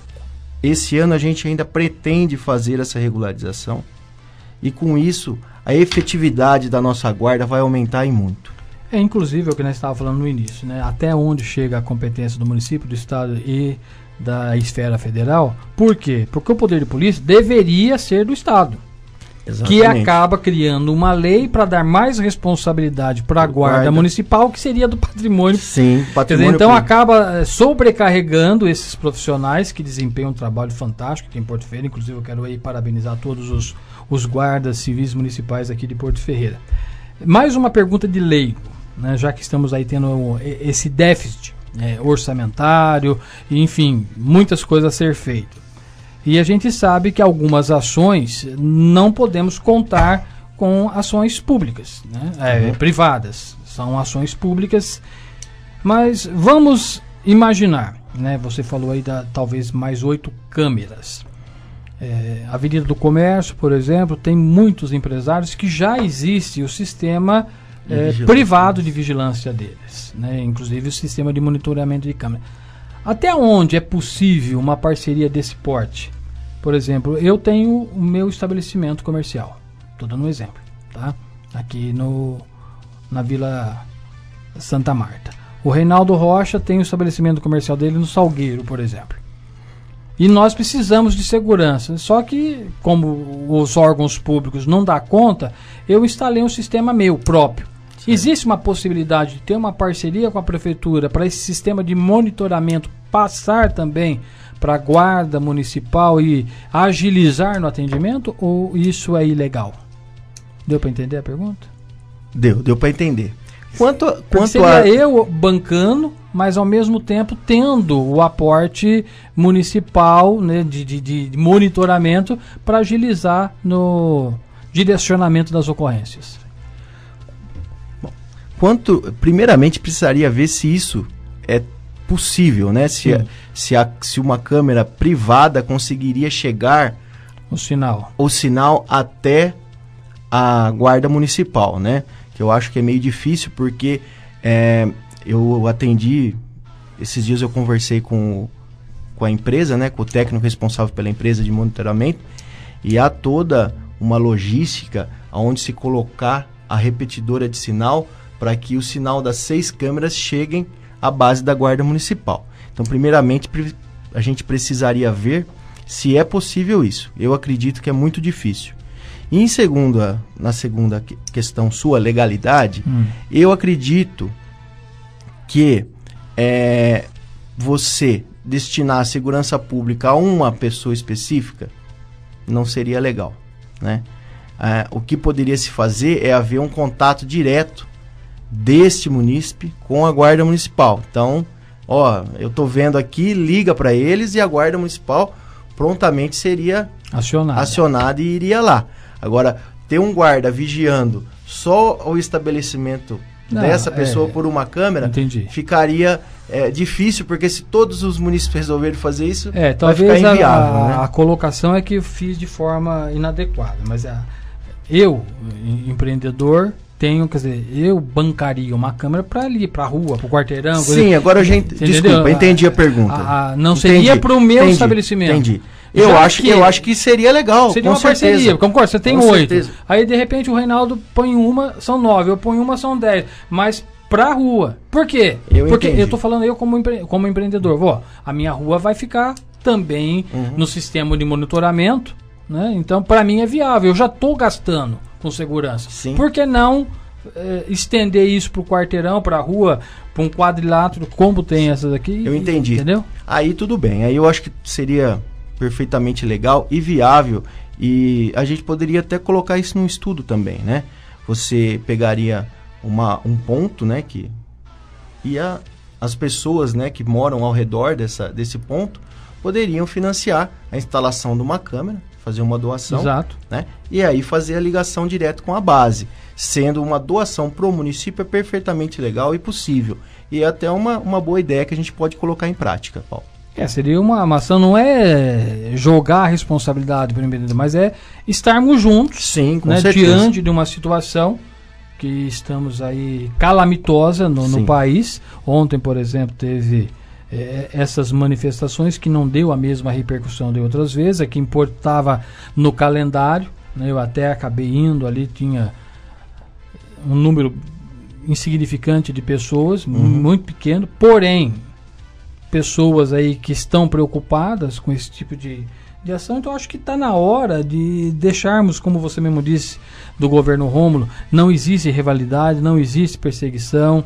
esse ano a gente ainda pretende fazer essa regularização e com isso a efetividade da nossa guarda vai aumentar e muito. Inclusive o que nós estávamos falando no início, né? Até onde chega a competência do município, do estado e da esfera federal. Por quê? Porque o poder de polícia deveria ser do estado. Exatamente. Que acaba criando uma lei para dar mais responsabilidade para a guarda municipal, que seria do patrimônio. Sim, patrimônio. Então acaba sobrecarregando esses profissionais que desempenham um trabalho fantástico aqui em Porto Ferreira. Inclusive eu quero aí parabenizar todos os guardas civis municipais aqui de Porto Ferreira. Mais uma pergunta de leigo, né, já que estamos aí tendo esse déficit orçamentário, enfim, muitas coisas a ser feitas. E a gente sabe que algumas ações não podemos contar com ações públicas, né? Privadas. São ações públicas. Mas vamos imaginar, né? Você falou aí talvez mais 8 câmeras. Avenida do Comércio, por exemplo, tem muitos empresários que já existe o sistema privado de vigilância deles, né? Inclusive o sistema de monitoramento de câmera. Até onde é possível uma parceria desse porte? Por exemplo, eu tenho o meu estabelecimento comercial. Estou dando um exemplo, tá? Aqui na Vila Santa Marta. O Reinaldo Rocha tem o estabelecimento comercial dele no Salgueiro, por exemplo. E nós precisamos de segurança. Só que, como os órgãos públicos não dão conta, eu instalei um sistema meu próprio. Certo. Existe uma possibilidade de ter uma parceria com a prefeitura para esse sistema de monitoramento passar também para a guarda municipal e agilizar no atendimento, ou isso é ilegal? Deu para entender a pergunta? Deu para entender. Quanto seria eu bancando, mas ao mesmo tempo tendo o aporte municipal, né, de monitoramento para agilizar no direcionamento das ocorrências. Bom, primeiramente precisaria ver se isso é possível, né? Se uma câmera privada conseguiria chegar o sinal até a guarda municipal, né? Que eu acho que é meio difícil porque eu atendi, esses dias eu conversei com a empresa, né? Com o técnico responsável pela empresa de monitoramento, e há toda uma logística onde se colocar a repetidora de sinal para que o sinal das 6 câmeras cheguem à base da guarda municipal. Então, primeiramente, a gente precisaria ver se é possível isso. Eu acredito que é muito difícil. E na segunda questão sua, legalidade, eu acredito que você destinar a segurança pública a uma pessoa específica não seria legal, né? O que poderia se fazer é haver um contato direto deste munícipe com a guarda municipal. Então, eu estou vendo aqui, liga para eles e a guarda municipal prontamente seria acionada e iria lá. Agora, ter um guarda vigiando só o estabelecimento dessa pessoa por uma câmera, ficaria difícil, porque se todos os municípios resolverem fazer isso, vai ficar inviável. Né? A colocação é que eu fiz de forma inadequada, mas eu, empreendedor, eu bancaria uma câmera para ali, para a rua, para o quarteirão. Sim, agora eu entendi a pergunta. Não seria para o meu estabelecimento. Entendi. Eu acho que seria legal. Seria uma parceria. Concordo, você tem 8. Aí de repente o Reinaldo põe uma, são 9. Eu ponho uma, são 10. Mas pra rua. Por quê? Porque eu tô falando como empreendedor. A minha rua vai ficar também no sistema de monitoramento, né? Então pra mim é viável. Eu já tô gastando com segurança. Sim. Por que não estender isso pro quarteirão, pra rua, pra um quadrilátero, como tem essas aqui? Eu entendi. Entendeu? Aí tudo bem. Aí eu acho que seria perfeitamente legal e viável, e a gente poderia até colocar isso num estudo também, né? Você pegaria um ponto, né, as pessoas, né, que moram ao redor desse ponto poderiam financiar a instalação de uma câmera, fazer uma doação. Exato. Né? E aí fazer a ligação direto com a base. Sendo uma doação para o município é perfeitamente legal e possível. E é até uma boa ideia que a gente pode colocar em prática, Paulo. Seria uma ação, não é jogar a responsabilidade para o empreendedor, mas é estarmos juntos. Sim, com né, certeza. Diante de uma situação que estamos aí calamitosa no país. Ontem, por exemplo, teve essas manifestações, que não deu a mesma repercussão de outras vezes, é que importava no calendário, né? Eu até acabei indo ali, tinha um número insignificante de pessoas, muito pequeno, porém, pessoas aí que estão preocupadas com esse tipo de ação. Então acho que está na hora de deixarmos, como você mesmo disse, do governo Rômulo, não existe rivalidade, não existe perseguição,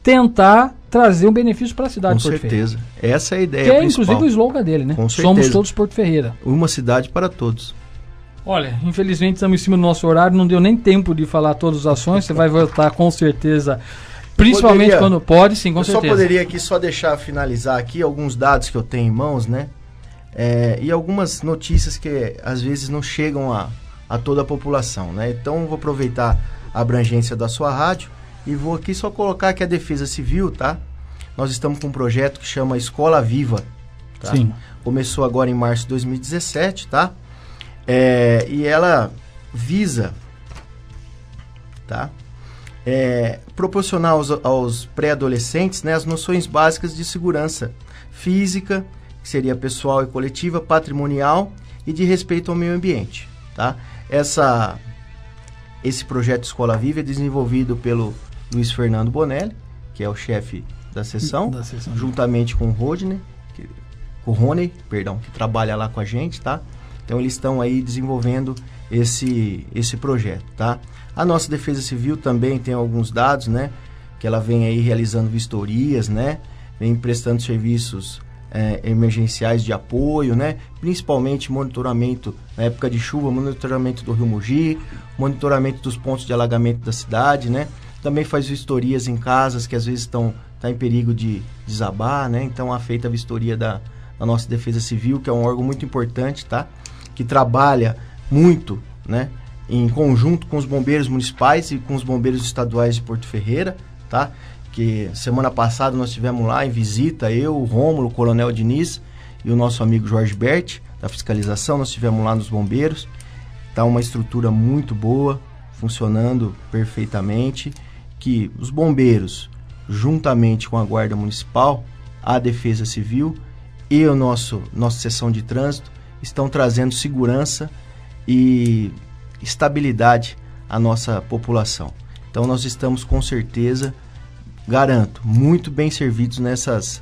tentar trazer um benefício para a cidade de Porto Ferreira. Com certeza, essa é a ideia principal. Que é inclusive o slogan dele, né? Somos todos Porto Ferreira. Uma cidade para todos. Olha, infelizmente estamos em cima do nosso horário, não deu nem tempo de falar todas as ações, você vai voltar com certeza, principalmente quando pode, sim, com certeza. Eu só poderia aqui finalizar aqui alguns dados que eu tenho em mãos, né? E algumas notícias que às vezes não chegam a toda a população, né? Então vou aproveitar a abrangência da sua rádio e vou aqui só colocar que a Defesa Civil, tá? Nós estamos com um projeto que chama Escola Viva, tá? Sim. Começou agora em março de 2017, tá? E ela visa, tá? Proporcionar aos pré-adolescentes, né, as noções básicas de segurança física, que seria pessoal e coletiva, patrimonial e de respeito ao meio ambiente, tá? Esse projeto Escola Viva é desenvolvido pelo Luiz Fernando Bonelli, que é o chefe da seção, juntamente com o Rony, que trabalha lá com a gente, tá? Então eles estão aí desenvolvendo esse projeto, tá? A nossa Defesa Civil também tem alguns dados, né? Que ela vem aí realizando vistorias, né? Vem prestando serviços emergenciais de apoio, né? Principalmente monitoramento na época de chuva, monitoramento do Rio Mogi, monitoramento dos pontos de alagamento da cidade, né? Também faz vistorias em casas que às vezes tá em perigo de desabar, né? Então a feita a vistoria da nossa Defesa Civil, que é um órgão muito importante, tá? Que trabalha muito, né, em conjunto com os bombeiros municipais e com os bombeiros estaduais de Porto Ferreira, tá? Que semana passada nós estivemos lá em visita, eu, o Rômulo, o Coronel Diniz e o nosso amigo Jorge Berti, da fiscalização, nós estivemos lá nos bombeiros. Tá uma estrutura muito boa, funcionando perfeitamente, que os bombeiros, juntamente com a Guarda Municipal, a Defesa Civil e nossa seção de trânsito, estão trazendo segurança e estabilidade à nossa população. Então nós estamos com certeza, garanto, muito bem servidos nessas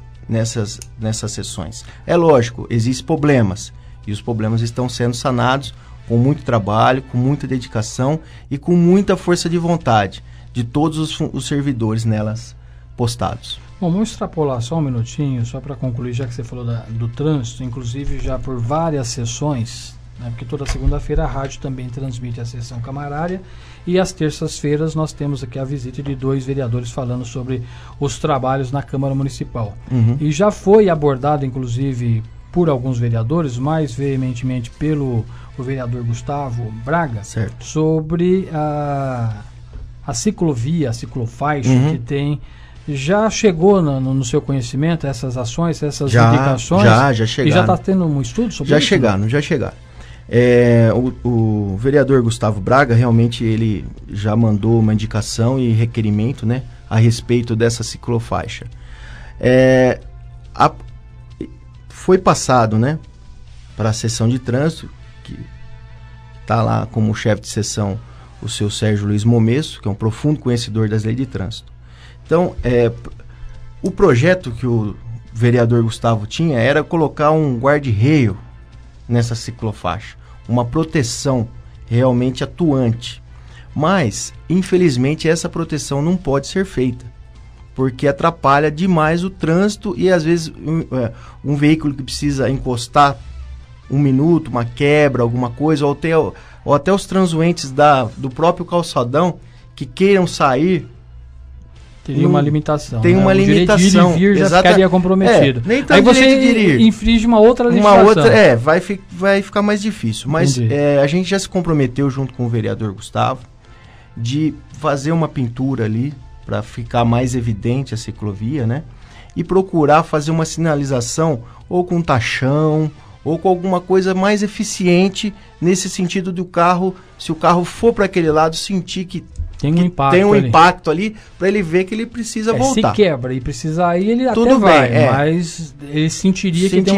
sessões. É lógico, existem problemas e os problemas estão sendo sanados com muito trabalho, com muita dedicação e com muita força de vontade de todos os servidores nelas postados. Bom, vamos extrapolar só um minutinho, só para concluir, já que você falou do trânsito, inclusive já por várias sessões, né, porque toda segunda-feira a rádio também transmite a sessão camarária e às terças-feiras nós temos aqui a visita de 2 vereadores falando sobre os trabalhos na Câmara Municipal. E já foi abordado, inclusive, por alguns vereadores, mais veementemente pelo o vereador Gustavo Braga, certo, sobre a ciclovia, a ciclofaixa que tem. Já chegou no seu conhecimento essas ações, essas indicações? Já chegaram. E já está tendo um estudo sobre isso? Já chegaram. O vereador Gustavo Braga, realmente, ele já mandou uma indicação e requerimento, né, a respeito dessa ciclofaixa. Foi passado, né, para a seção de trânsito, que está lá como chefe de seção o seu Sérgio Luiz Momesso, que é um profundo conhecedor das leis de trânsito. Então, o projeto que o vereador Gustavo tinha era colocar um guarda-reio nessa ciclofaixa, uma proteção realmente atuante. Mas, infelizmente, essa proteção não pode ser feita, porque atrapalha demais o trânsito e, às vezes, um veículo que precisa encostar um minuto, uma quebra, alguma coisa, ou até os transuentes do próprio calçadão que queiram sair, teria uma limitação. Tem uma limitação. O direito de ir e vir já ficaria comprometido. Nem aí você infringe uma outra legislação. Vai ficar mais difícil. Mas a gente já se comprometeu junto com o vereador Gustavo de fazer uma pintura ali para ficar mais evidente a ciclovia, né? E procurar fazer uma sinalização ou com tachão ou com alguma coisa mais eficiente nesse sentido do carro, se o carro for para aquele lado, sentir que Tem um impacto tem um ali. impacto ali para ele ver que ele precisa voltar. Se quebra e precisar ir, ele Tudo até vai, bem, mas ele sentiria que tem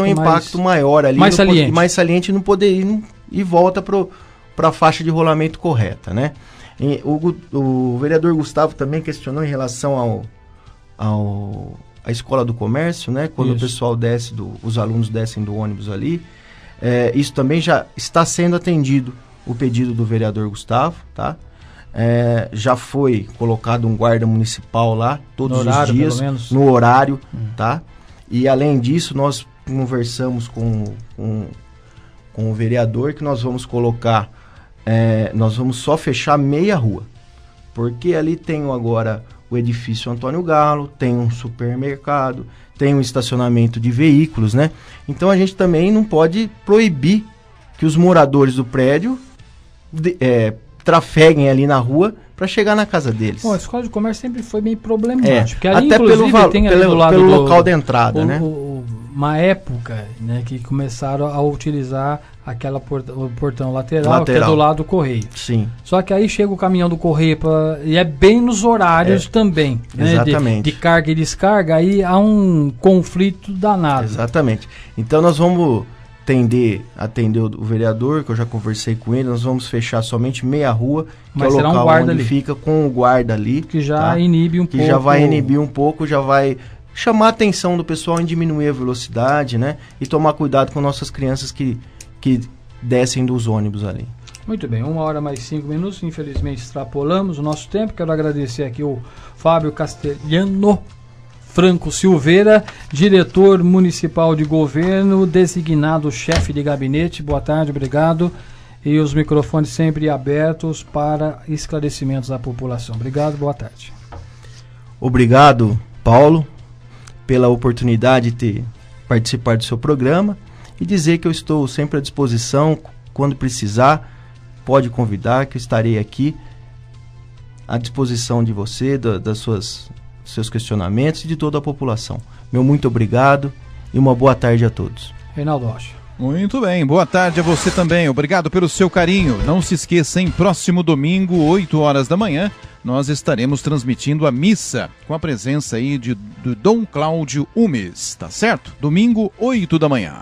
um impacto maior ali, mais saliente. Mais saliente, não poder ir e volta para a faixa de rolamento correta, né? E o vereador Gustavo também questionou em relação à escola do comércio, né? Quando o pessoal os alunos descem do ônibus ali. Isso também já está sendo atendido, o pedido do vereador Gustavo, tá? Já foi colocado um guarda municipal lá, todos os dias, no horário, tá? E além disso, nós conversamos com o vereador que nós vamos colocar, nós vamos só fechar meia rua, porque ali tem agora o edifício Antônio Galo, tem um supermercado, tem um estacionamento de veículos, né? Então a gente também não pode proibir que os moradores do prédio trafeguem ali na rua para chegar na casa deles. Bom, a escola de comércio sempre foi bem problemática. Porque ali, até tem do lado pelo local de entrada, né? Uma época, né, que começaram a utilizar o portão lateral, que é do lado do correio. Sim. Só que aí chega o caminhão do correio e é bem nos horários também, né, exatamente. De carga e descarga, aí há um conflito danado. Exatamente. Então nós vamos atender o vereador, que eu já conversei com ele, nós vamos fechar somente meia rua, que é o local onde ali fica com o guarda ali. Que já inibe um pouco. Que já vai inibir um pouco, já vai chamar a atenção do pessoal em diminuir a velocidade, né? E tomar cuidado com nossas crianças que descem dos ônibus ali. Muito bem, 1h mais 5 minutos, infelizmente extrapolamos o nosso tempo. Quero agradecer aqui o Fábio Castelhano Franco Silveira, diretor municipal de governo, designado chefe de gabinete. Boa tarde, obrigado. E os microfones sempre abertos para esclarecimentos da população. Obrigado, boa tarde. Obrigado, Paulo, pela oportunidade de participar do seu programa e dizer que eu estou sempre à disposição. Quando precisar, pode convidar, que eu estarei aqui à disposição de você, seus questionamentos e de toda a população. Meu muito obrigado e uma boa tarde a todos. Reinaldo Rocha. Muito bem, boa tarde a você também. Obrigado pelo seu carinho. Não se esqueça, em próximo domingo, 8 horas da manhã, nós estaremos transmitindo a missa com a presença aí do Dom Cláudio Umes, tá certo? Domingo, 8 da manhã.